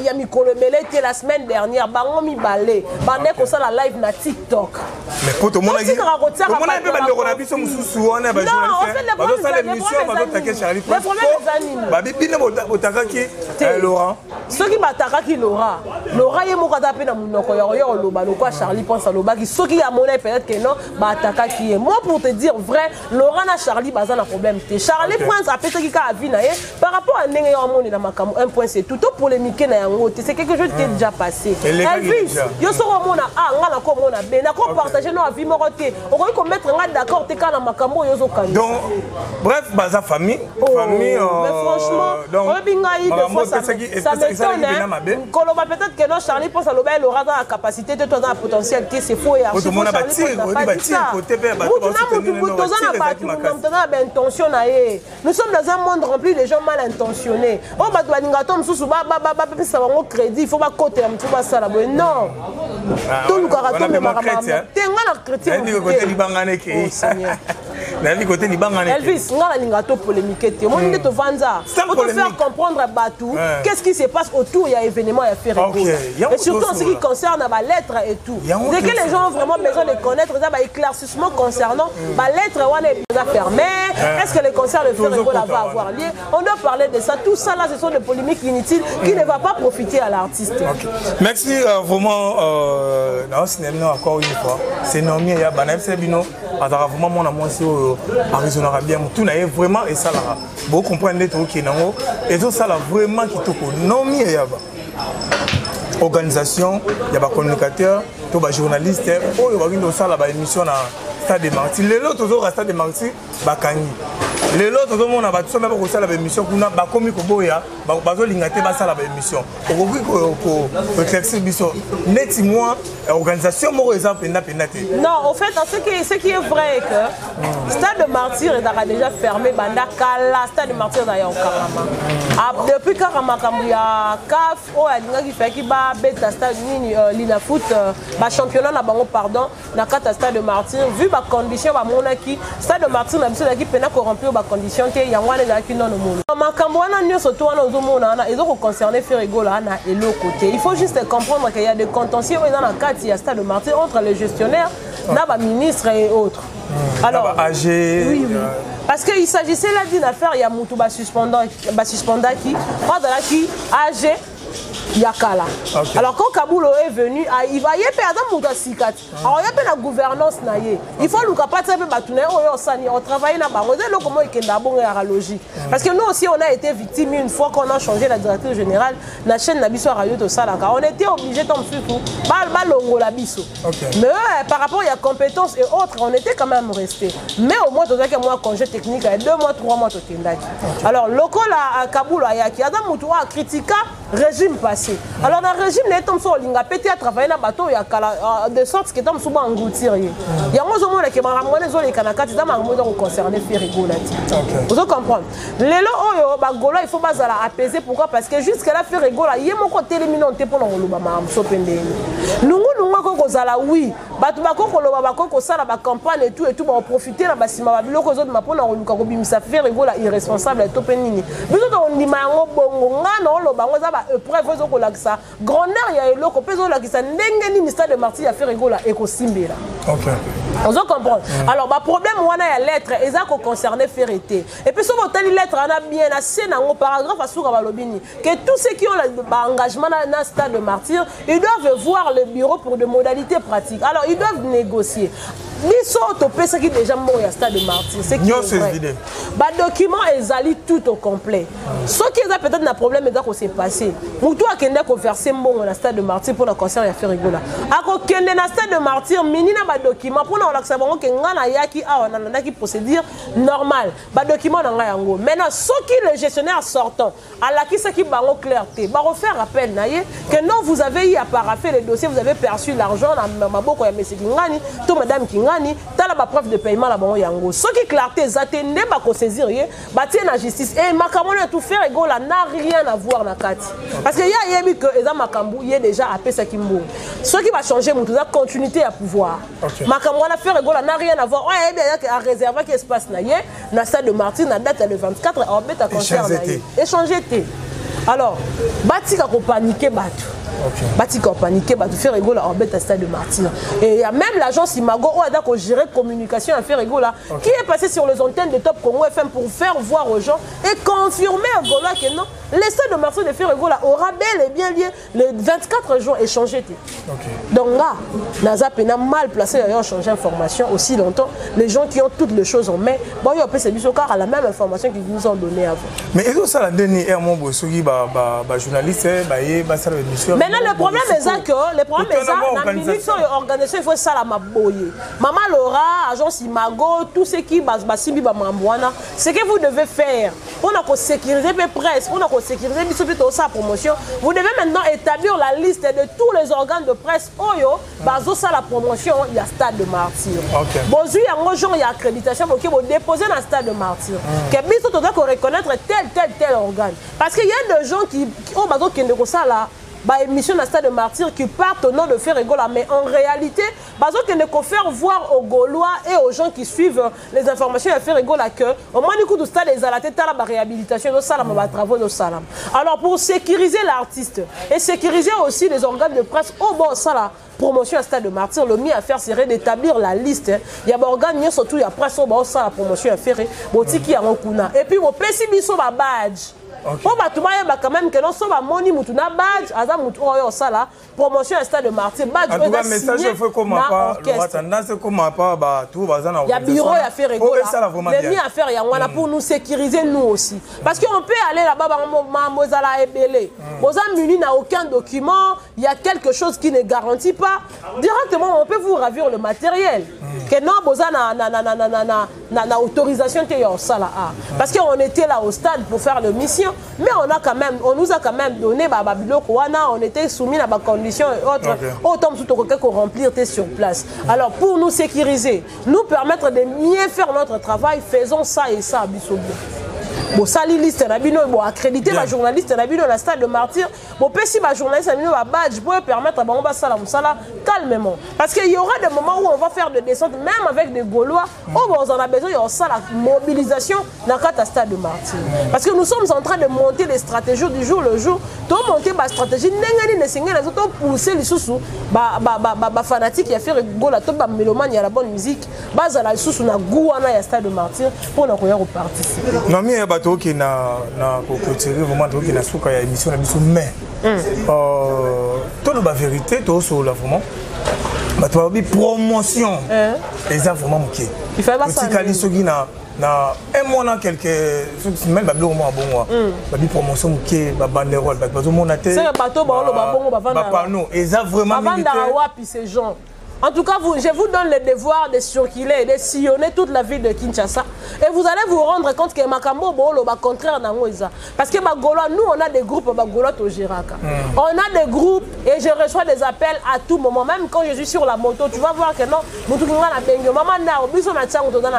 y a Mikolo Melete la semaine dernière bango mi balé. Bande ko ça la live na TikTok. Mais pour tout le monde a dit. Comment on peut bande ko na biso mususu on ba journaliste. Non, on fait le problème ça l'émission ba taquer Charlie. Le problème des animaux. Ba bibine botaka ki Laurent. Ceux qui bataka ki Laura. Laura ye moko taper na munoko yo loba lo quoi Charlie pense à loba qui ceux qui a monnaie peut-être que non bataka ki moi pour te dire vrai Laurent na Charlie baza na problème. Charlie pense à peut-être qui a vie na par rapport à ndenge yo moni na makambo un point c'est tout polémique na yango c'est quelque chose qui est déjà passé. Elvis yo so mona a nga na ko mona be na ko partager no avis moroté on ko mettre nga d'accord te kana makambo yo zo kani donc bref baza famille mais franchement on binga yi de fois ça m'étonne koloba peut-être que non Charlie pense à l'obé Laura dans la capacité de toi dans le potentiel qui c'est faux et archi faux nous sommes dans un monde rempli de gens mal intentionnés oh ba doaninga tom susu ba ça va mon crédit il faut pas côté un petit peu ça là non tout le caractère de ma maman t'es un chrétien côté libangane qui Elvis, on a l'ingato polémique. On dit te vanza. On te faire comprendre à Batou qu'est-ce qui se passe autour. Il y a événement, il y a fait rigolo. Et surtout en ce qui concerne la lettre et tout. Dès que les gens ont vraiment besoin de connaître, il y a éclaircissement concernant la lettre, on est déjà fermé. Est-ce que le concert de faire rigolo va avoir lieu? On doit parler de ça. Tout ça là, ce sont des polémiques inutiles qui ne vont pas profiter à l'artiste. Merci vraiment. Non, c'est encore une fois. C'est nommé. Il y a Banef Sebino. Alors vraiment mon amour c'est Arizona bien tout n'a vraiment et ça là beaucoup comprendre les trucs qui n'ont et tout ça là vraiment qui tout non mieux y a organisation il y a pas communicateur tout bas journaliste oh il va venir ça là bas émission à Stade des Martyrs les autres toujours à Stade des Martyrs bakani Les autres, tout le monde a battu ça, mais pour ça la émission, on a bakomi koboya, bazo lingate basa la émission. Au groupe ko éclaircir biso. Neti moi organisation mo exemple pendate. Non, en fait, ce qui est vrai est que Stade de Martyr est déjà fermé banda kala Stade de Martyr d'ailleurs au Karama. Depuis Karama Kambuya CAF o alinga qui fait qui ba beta Stade nini Lina Foot ba championnat na bango pardon na kata Stade de Martyr vu ba condition ba monaki Stade de Martyr na biso qui pena corrompre ba condition te yangwana za ki non mono. Makambo wana nyoso to wana ozomona na ezo ko concerner Ferrego là na et l'autre côté. Il faut juste comprendre qu'il y a des contentieux dans la carte il y a Stade de Martyr entre les gestionnaires, les ministres et autres. Alors, oui. Parce qu'il s'agissait là d'une affaire, il y a Moutouba suspendant qui, AG, Yakala. Okay. Alors quand Kaboulo est venu, il va y avoir Sikat. Alors il y a la gouvernance. Il faut nous on travaille là-bas. Comment il logique. Parce que nous aussi on a été victimes une fois qu'on a changé la directrice générale. La chaîne Nabiso Radio de Salaka. On était obligé de mais par rapport à compétences et autres, on était quand même resté. Mais au moins, dans un mois congé technique, 2 mois, 3 mois, alors, local à Kaboul, il y a un critiqué régime passé. Alors, dans le régime, les hommes sont pété à travailler dans le bateau, de sorte que les hommes sont engloutir. Il y a un moment qui m'a ramené les autres Kanaka, ils ont concerné Ferrego. Vous comprenez? Les lots, il faut pas apaiser. Pourquoi? Parce que jusqu'à la Ferrego, il y a un côté éliminé pour nous. Oui, la campagne et tout, on profiter la bassima, biloko zo ma pona oluka ko bimisa Ferrego la irresponsable to penini. Biso to ndima yango bongo ngana lo bango za ba preuve zo ko lakisa. Grandeur ya eloko pezo lakisa ndenge ni Stade de Martyr ya Ferrego la ekosimbela. OK. On se comprend. Alors, le problème, on a la lettre, et ça concerne Ferreté. Et puis, si on a une lettre, on a bien assez dans le paragraphe à Sourabalobini que tous ceux qui ont l'engagement dans le Stade de Martyr, ils doivent voir le bureau pour des modalités pratiques. Alors, ils doivent négocier. Ils sont au ce qui est déjà mort à Stade de Martyr. C'est qui est document est tout au complet. Ce qui est peut-être un problème, c'est que c'est passé. Moutou a qu'un conversé bon à Stade de Martyr pour le concert à Ferrego. Alors, qu'un Stade de Martyr, minina document pour qui procédure normale. Document dans yango. Maintenant, ceux qui le gestionnaire sortant, à la qui ce qui va clarté, va refaire appel que non, vous avez eu à paraffer les dossiers, vous avez perçu l'argent, Maboko ya Messi Kingani, tout Madame Kingani, t'as la preuve de paiement là bas yango. Ceux qui clarté, zatende ba ko saisir batien la justice et makamona tout faire ego là n'a rien à voir na kati. Parce que y a que eza makambu y est déjà appelé ça kimbo. Ceux qui va changer mon continuité à pouvoir. Makamona faire ego là n'a rien à voir. Ouais, bien à réserver qui espace na Stade de Martyr na date le 24 en bête à concert échanger té. Alors, bati ka ko paniquer batu. Bati ka paniquer batu faire ego là en bête à Stade de Martyr. Et il y a même l'agence Imago ou ada ko gérer communication à faire ego là qui est passé sur les antennes de Top Congo FM pour faire voir aux gens et confirmer au Gola que non, le Stade de Martyr de Ferrego là aura bel et bien lieu le 24 juin échanger té. Donc là, Naza Pena mal placé d'ailleurs changer information aussi longtemps. Les gens qui ont toutes les choses en main, bon, ils ont c'est du car à la même information qu'ils nous ont donné avant. Mais est-ce que ça la dernière mon bosogi journaliste ça l'émission. Maintenant le problème est ça que le problème est ça dans minute sur l'organisation il faut ça la maboyer. Maman Laura, agence Imago, tout ce qui basimbi ba mambwana, ce que vous devez faire. On a sécuriser la presse, on a sécuriser biso sa promotion. Vous devez maintenant établir la liste de tous les organes de presse oyo bazo ça la promotion il y a Stade de Martyr. Bozui yango genre il y a accréditation pour que vous déposer dans Stade de Martyr. Que biso to doit reconnaître tel organe parce qu'il y a des gens qui ont bazo kende ko ça là émission dans Stade de Martyr qui partent au nom de Ferrego là, mais en réalité, il faut faire voir aux Gaulois et aux gens qui suivent les informations de Ferrego là que au moins du coup du stade les alatés t'as la réhabilitation de salam travaux de salam. Alors pour sécuriser l'artiste et sécuriser aussi les organes de presse au bon ça là promotion à Stade de Martyr, le mieux à faire serait d'établir la liste. Il y a des organes surtout il y a presse au bon ça la promotion à faire botiki à Mokuna et puis au PCB sur ma badge. On va tout voir quand même que non soit moni mutuna badge aza mutu oyo sala promotion à Stade de Martyr badge en tout cas message il faut comment pas le tendance comment pas ba tout bazana il y a bureau à faire ego mais bien à faire ya wana pour nous sécuriser nous aussi parce qu'on peut aller là-bas mozala ebele moza muni n'a aucun document il y a quelque chose qui ne garantit pas directement on peut vous ravir le matériel que non boza na autorisation que yo sala parce qu'on était là au stade pour faire le mission mais on nous a quand même donné biloko wana on était soumis à des conditions et autres autant tout remplir sur place. Alors pour nous sécuriser, nous permettre de mieux faire notre travail, faisons ça et ça biso. Bon, ça liste bon accréditer ma journaliste dans la stade de Martyr. Bon, si ma journaliste a badge pour permettre à Bamba Salam calmement. Parce qu'il y aura des moments où on va faire des descentes, même avec des Gaulois, où on en a besoin, il y aura ça la mobilisation dans le stade de Martyr. Parce que nous sommes en train de monter les stratégies du jour le jour. Tout monter ma stratégie, les autres pousser les sous fanatiques qui a fait Gola, tout mélomane, il y a la bonne musique. Base à la sous na Gouana, il y a stade de Martyr pour nous participer. Non, mais bateau qui n'a clôturé vraiment qui n'a souka ya émission na biso mais la vérité tout sur la vraiment bateau bi promotion ça vraiment moqué il fait pas ça petit na un mois na quelques même ba bon moi ba bi promotion moqué ba banderole ba bateau monaté c'est bateau ba lo ba bongo ba vanda ba non et ça vraiment militaire vanda wapi ces gens. En tout cas, je vous donne le devoir de circuler et de sillonner toute la ville de Kinshasa. Et vous allez vous rendre compte que Makambo Bolo va contraire dans Moïse. Parce que Bagolo, nous, on a des groupes Bagolo au Giraka. On a des groupes et je reçois des appels à tout moment. Même quand je suis sur la moto, tu vas voir que non, maman Nao, Bisson a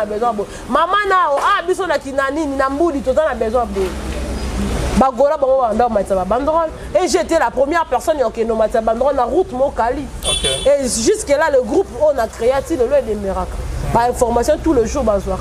besoin. Maman Nao, Bisson a Kinani, Namboudi, tu as besoin. Bagola et j'étais la première personne qui nous m'a bandrole la route Mokali. Et jusque là le groupe on a créé le des miracles. Bah information tout le jour bazoa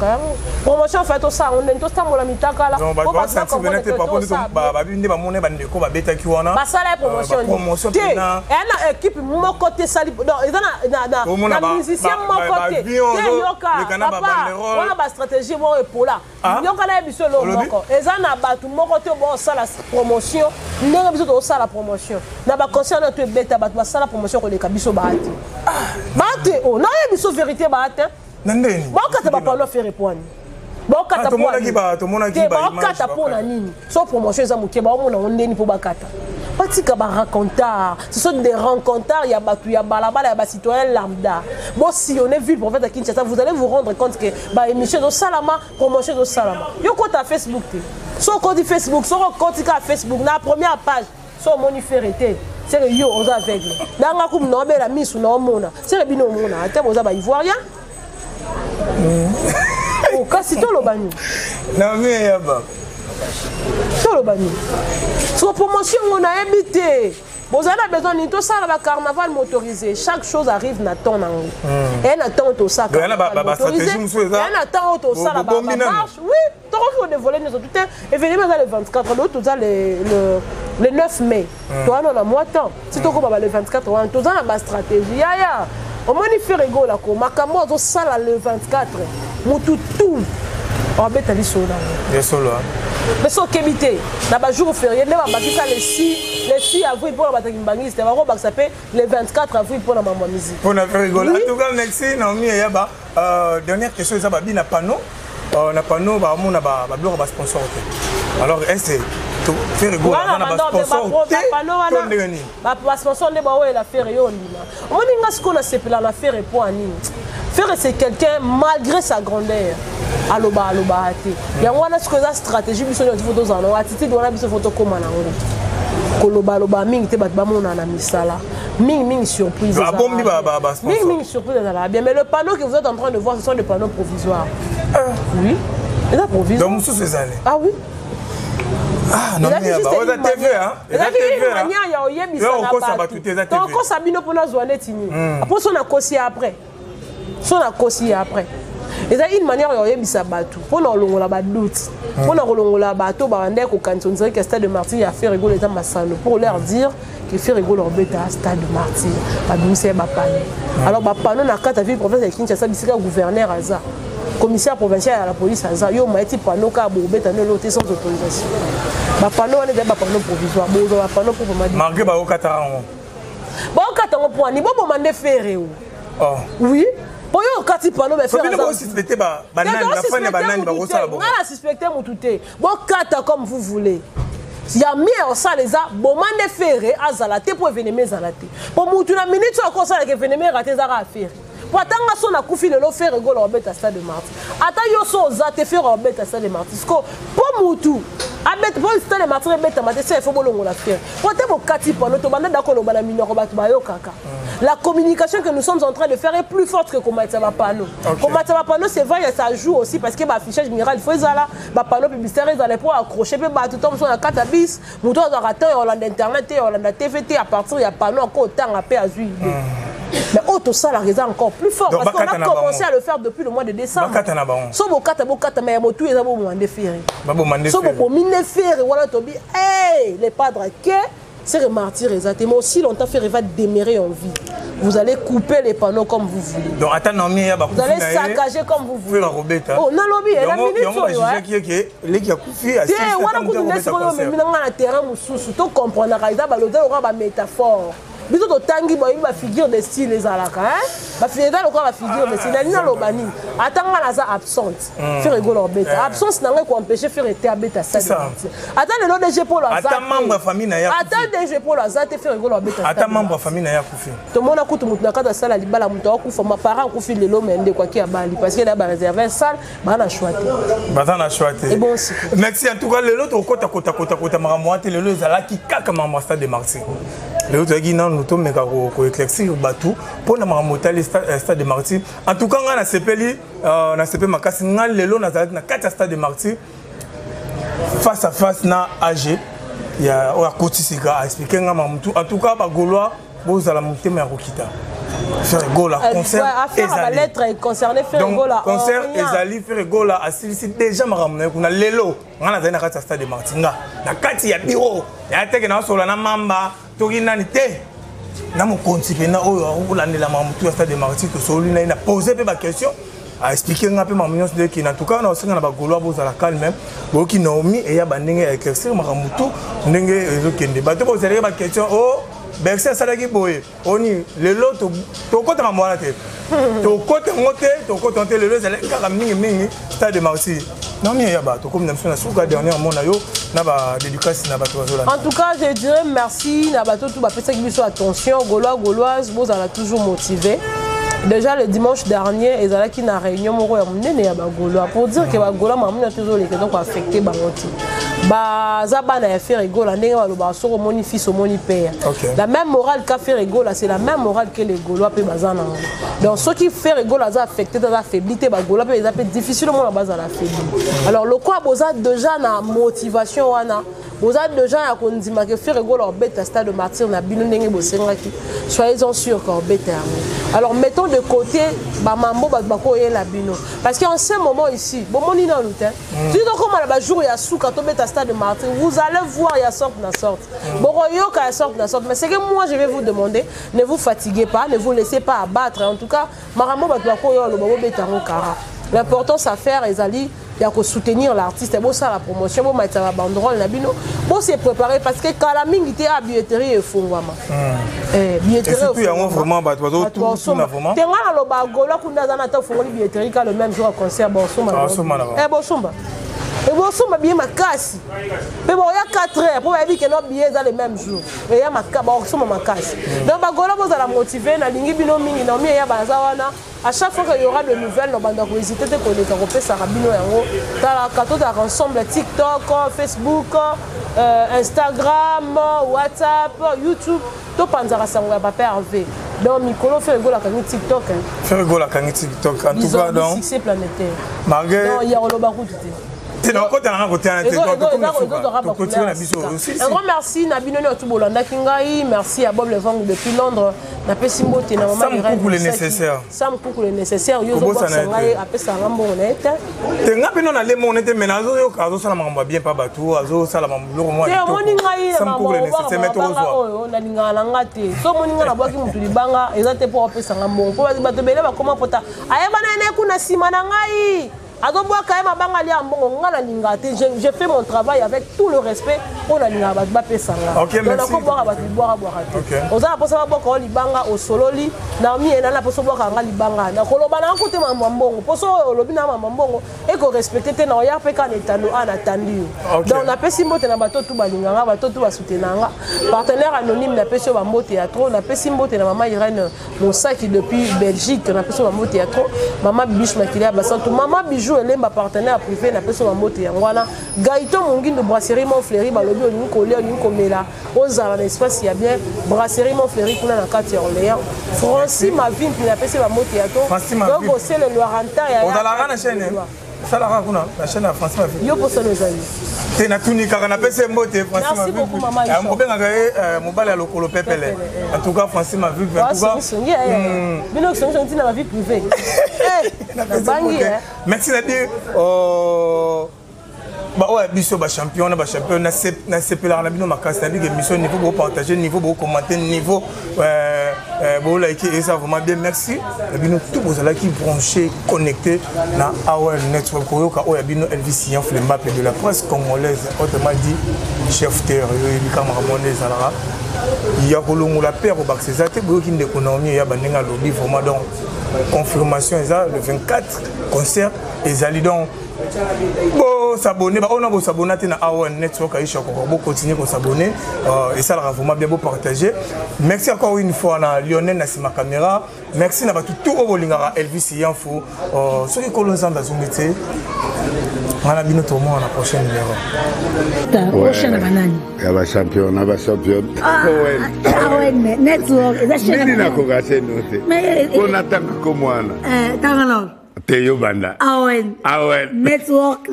promotion fait tout ça on est tout ça la mitaka là. Non bah ça tu venais pas pour bah binde ba monné bande ko ba beta ki wana. Ba ça la promotion. Et na équipe mon côté sali non ils na musicien mon côté. On a ba stratégie bon et pour là. Yoka la biso lo moko. Ezana ba tout mon côté bon ça la promotion. Ndenge biso to ça la promotion. Na ba concernant tout beta ba ça la promotion ko le kabiso ba ati. Ba on na biso vérité ba ati. Nandeni. Bon quand tu vas pas faire répondre. Bon quand tu vas to mona ki ba image. Bon pour na nini. So promotion za muke ba on ndeni pour bakata. Patika ba racontar. Ce sont des rencontres, il y a batu ya balabala ya ba citoyen lambda. Bon si on est vu le prophète à Kinshasa, vous allez vous rendre compte que ba émission de Salama, promotion de Salama. Yo compte à Facebook té. So compte Facebook, so compte ka Facebook na première page. So moniférité. C'est le yo aux aveugles. Nanga kum no be la misu no mona. C'est le bino mona. Ate boza ba ivoirien. Oh, kasi to lo bani. Non mais yaba. To lo bani. Sur promotion on a habité. Vous avez besoin de tout ça, le carnaval motorisé. Chaque chose arrive na ton angle. Et na ton to ça. Il y a ba stratégie monsieur ça. Il y a na to ça la marche. Oui, tu faut de voler nous tout et venir le 24 l'autre tout ça le 9 mai. Toi on a moins temps. Si tu comme le 24 on tout ça la stratégie. Ya. On m'a fait rigolo là ko makambo to ça le 24. Mutu tout. On bête ali solo. Yes solo. Mais so kebité. Na ba jour férié, là ba batisa le 6 avril pour la bataille Mbangi, c'était vraiment ça fait le 24 avril pour la maman musique. On a fait rigoler. En tout cas, merci Naomi Yaba. Dernière question, ça va bien na panneau. Na panneau ba mon ba bloc ba sponsor. Alors est-ce que faire rigoler na ba sponsor? Ba sponsor ne ba ouais la faire yo ndima. On dit nga ce qu'on a sepela la faire pour anine. Faire c'est quelqu'un malgré sa grandeur. Aloba ate. Ya wana ce que ça stratégie biso de photos en attitude wana biso photo comme na ngolo. Koloba mingi te bat ba mona na misala. Mingi surprise. Mingi surprise là. Bien mais le panneau que vous êtes en train de voir ce sont des panneaux provisoires. Oui. Et là provisoire. Donc sous ces années. Ah oui. Ah non mais on a TV hein. Il a une manière ya oyebisa na ba. Donc on sabino pour na zoane tini. Après on a kosi après. So na kosi après. Et ça une manière de yebisa batu pour na longola ba doute pour na longola bato ba ndé ko kanton dirait que stade de Martyr a fait rigoler dans Massano pour leur dire que fait rigoler leur bête à stade de Martyr ba douce ba pané alors ba pané na kata ville province de Kinshasa bisika gouverneur aza commissaire provincial à la police aza yo maiti panneau ka bo bête na loté sans autorisation ba panneau on est ba panneau provisoire bo ba panneau pour ma marqué ba o katarango ba o katarango pour ni bo mandé faire oh oui. Bon yo kati pano be faire ça. Aussi c'était ba banane la fin de banane ba ça bon. On a suspecté mututé. Bon kata comme vous voulez. Il y a mieux ça les a bon mande faire azalate pour événement zalate. Pour mutu na minute so ko ça que événement raté za affaire. pour attendre son akufi le lo faire rigolo obeta stade de Martyr ata yo so zate faire obeta stade de Martyr ko po mutu abet po stade de Martyr beta mate c'est faut bolongo la faire côté bo kati pano to banda dakolo bana minoko batu ba yo kaka la communication que nous sommes en train de faire est plus forte que Komata Bapano. Komata Bapano, c'est vrai, ça joue aussi parce que l'affichage général, il faut ça Bapano publicitaire, ils allaient pour accrocher, tout le temps, on a 4 bis, nous avons raté, on a l'internet, on a la TVT, à partir il y a Pano encore autant à paix à juillet. Mais autre ça, la raison encore plus fort parce qu'on a commencé à le faire depuis le mois de décembre. So bokata mais motu eza bo mande faire. So bo mine faire wala tobi hey les padres que c'est Martyr exactement aussi longtemps faire va démarrer en vie. Vous allez couper les panneaux comme vous voulez. Donc attends vous allez saccager comme vous voulez. Oh non lobby la minute qui a couffé à 6 to comprendre raisa ba l'auteur aura ba métaphore. Biso to tangi boy ba figure de style les alaka hein ba figure ba figure de style na lobani atanga na za absente faire rigolo beta absence na ko empêcher faire été beta ça attends le nom de Jepolo Azate attends membre famille na ya attends de Jepolo Azate faire rigolo beta attends membre famille na ya kufi to mona kutu mutu na kata sala libala mutu akufa ma parents kufi lelo mende kwa ki abali parce que là ba réserver salle ba na choité et bon merci en tout cas lelo to kota maramwate lelo ezalaki kaka mama stade de Martyr lelo to gi non nous meka ko éclaircir batou pour na maramotali stade de Martyr en tout cas nga na sepeli na sepe makasi nga lelo na zalaki na kati stade de Martyr face à face na AG ya o akotisika a expliquer nga mamutu en tout cas ba golois bozala mutema ya kokita faire gola concert ezali lettre concerné faire gola concert ezali faire gola asilisi déjà maramuna kuna lelo nga na zali na kati stade de Martyr nga na kati ya bureau ya teke na sola na mamba toki nani te na mo continuer na oyo olandela mamutu ya stade de Martyr to soli na poser pe ba question a expliquer nga pe mamunion de ki en tout cas na osenga na ba golois bozala calme boki Naomi et ya bandenge ya éclaircir mamutu ndenge ezokende bato bozala ba question oh Berset salaki boye oni lelo to kota mamwana te to kota ngote to kota te lelo zala kaka mingi stade de Martyr non mais ya ba to comme na suka dernièrement na yo na ba dédicace na ba to zola en tout cas je dirais merci na ba tout ba pesa ki biso attention gauloise vous allez toujours motivé. Déjà le dimanche dernier, ils allaient qui na réunion moro ya munene ya bagolo pour dire que bagolo mamuna toujours les donc affecté bangoti. Ba zaba na faire rigola ndenge ba lo ba soro moni fils au moni père. La même morale qu'a fait rigola, c'est la même morale que les gaulois pe bazana. Donc ceux qui fait rigola za affecté dans la faiblité bagolo pe ça peut difficilement la base à la faiblité. Alors le quoi boza déjà na motivation wana vous êtes déjà à Kondima que faire rigoler au bête à stade de Martyr na bino ndenge bosengaki soyez-en sûrs qu'au bête. Alors mettons de côté ba mambo ba bako la bino parce qu'en ce moment ici bon moni na lutin tu donc comme la jour ya souka to bête à stade de Martyr vous allez voir ya sorte na sorte boroyo ka sorte na sorte mais c'est que moi je vais vous demander ne vous fatiguez pas ne vous laissez pas abattre en tout cas marambo ba bako yo lo bo bête en kara l'important c'est faire ezali il y a que soutenir l'artiste, bon ça la promotion, bon mettre la banderole la bino, bon c'est préparé parce que quand la mingi était à billetterie et fond vraiment. Billetterie. Et surtout il y a vraiment bah tout na vraiment. T'es là le bagolo kunda zana ta fond billetterie quand le même jour à concert bon somba. Bon somba. Et bon somba bien ma casse. Mais bon il y a 4 heures pour dire que nos billets dans le même jour. Et il y a ma bon somba ma casse. Donc bagolo vous allez motiver na lingi bino mingi na mi ya bazawana. À chaque fois qu'il y aura de nouvelles, nous allons hésiter de connecter avec Sarabino Yango. Quand on ensemble TikTok, Facebook, Instagram, WhatsApp, YouTube, tout panzara ça va pas hervé. Donc Mikolo fait rigolo la TikTok. Fait rigolo la TikTok. En tout cas donc. Succès planétaire. Malgré. Non, il y a le barou tout. C'est dans côté un côté un grand merci Nabino Tubolanda Kingai, merci à Bob Levang depuis Londres. Na pesimbo te na maman Sam coucou le nécessaire. Sam coucou le nécessaire. Yo zo sangai apesa ngambo honnête. Te ngapi non na le honnête mais nazo yo kazo sala mamba bien pas bateau, azo sala mamba moi. Te moni ngai Sam coucou le nécessaire mettre au soir. Na linga na ngate. So moni nga na bwaki mutu libanga ezate pour apesa ngambo. Po bato bele ba comment pota. Ayeba na ene kuna sima na ngai. azoboa quand même abanga lia mbongo ngana linga te j'ai fait mon travail avec tout le respect pour la linga ba pesanga OK merci donc boire ba boire te oza posa ba ko libanga o sololi na mi ena na poso boa nga libanga na koloba na côté mama mbongo poso olobi na mama mbongo e ko respecter te na ya pe ka netano ana tandi donc na pesi mbote na bato tu balinga nga bato tu ba soutenanga partenaire anonyme na pesi ba mbote ya trop na pesi mbote na mama Irène Monsaki depuis Belgique na pesi ba mbote ya trop mama Biche Makilia Basantu mama Bijou elemba partenaire privé na pesi ba mbote ya ngwana Gaïton Mongindo brasserie Montfleury balobi olingi kolia olingi komela ozala na espace ya bien brasserie Montfleury kuna na kati ya Orléans Francis Mavin na pesi ba mbote ya trop donc c'est le Loirantin ya ozala na chaîne ça la chaîne à Francis Mavin yo poso les amis tena tuni kaka na pesi mbote Francis Mavin merci beaucoup maman obenga ka mobali ya lokolo pepele en tout cas Francis Mavin en tout cas bino songe songe na ma vie privée merci na dire bah ouais biso ba champion na CPLA na bino makasi na big émission niveau pour partager niveau pour commenter niveau bon liker et ça vraiment bien merci na bino tout vous allez qui branché connecté na our network koyoka oya bino Elvis Yan Flemba de la presse congolaise autrement dit chef terre yo kamera monnaie alara ya kolongo la paire au bac c'est ça te boki d'économie ya banenga lobby vraiment donc confirmation ça le 24 concert et ali donc bon s'abonner on a beau s'abonner à Our Network Aïcha Okoko bon continuer à s'abonner et ça la vraiment bien beau partager merci encore une fois na Lionel na ma caméra merci na tout au bolingara Elvis Yan Fou ceux qui colons dans un métier on a bien tout le monde à la prochaine numéro prochaine banane ya ba champion na ba champion ouais network nini na kokase note on attend comme moi tangalo Teyo Banda. Awen. Network.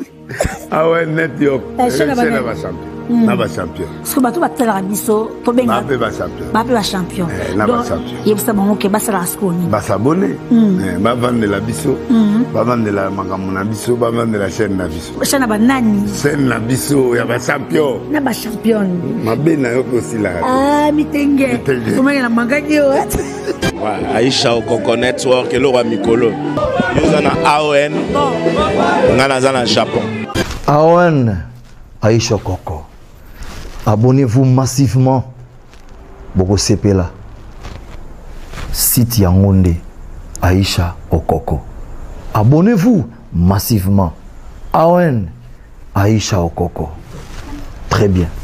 Awen Network. C'est la champion. Naba champion. Parce que bato batela biso to benga. Ba champion. Ba champion. Naba champion. Yebisa bango ke basala skoni. Ba s'abonner. Ba vendre la biso. Ba vendre la makambo na biso, ba vendre la chaîne na biso. Chaîne ba nani? Chaîne na biso ya ba champion. Na ba champion. Mabena yo aussi la. Ah mitenge. Comment la mangaki yo? Aïcha Okoko Network et Laura Mikolo. Nous sommes à AON. Nous sommes au Japon. AON, Aïcha Okoko. Abonnez-vous massivement. Boko Sepela. Site Yangonde. Aïcha Okoko. Abonnez-vous massivement. AON, Aïcha Okoko. Très bien.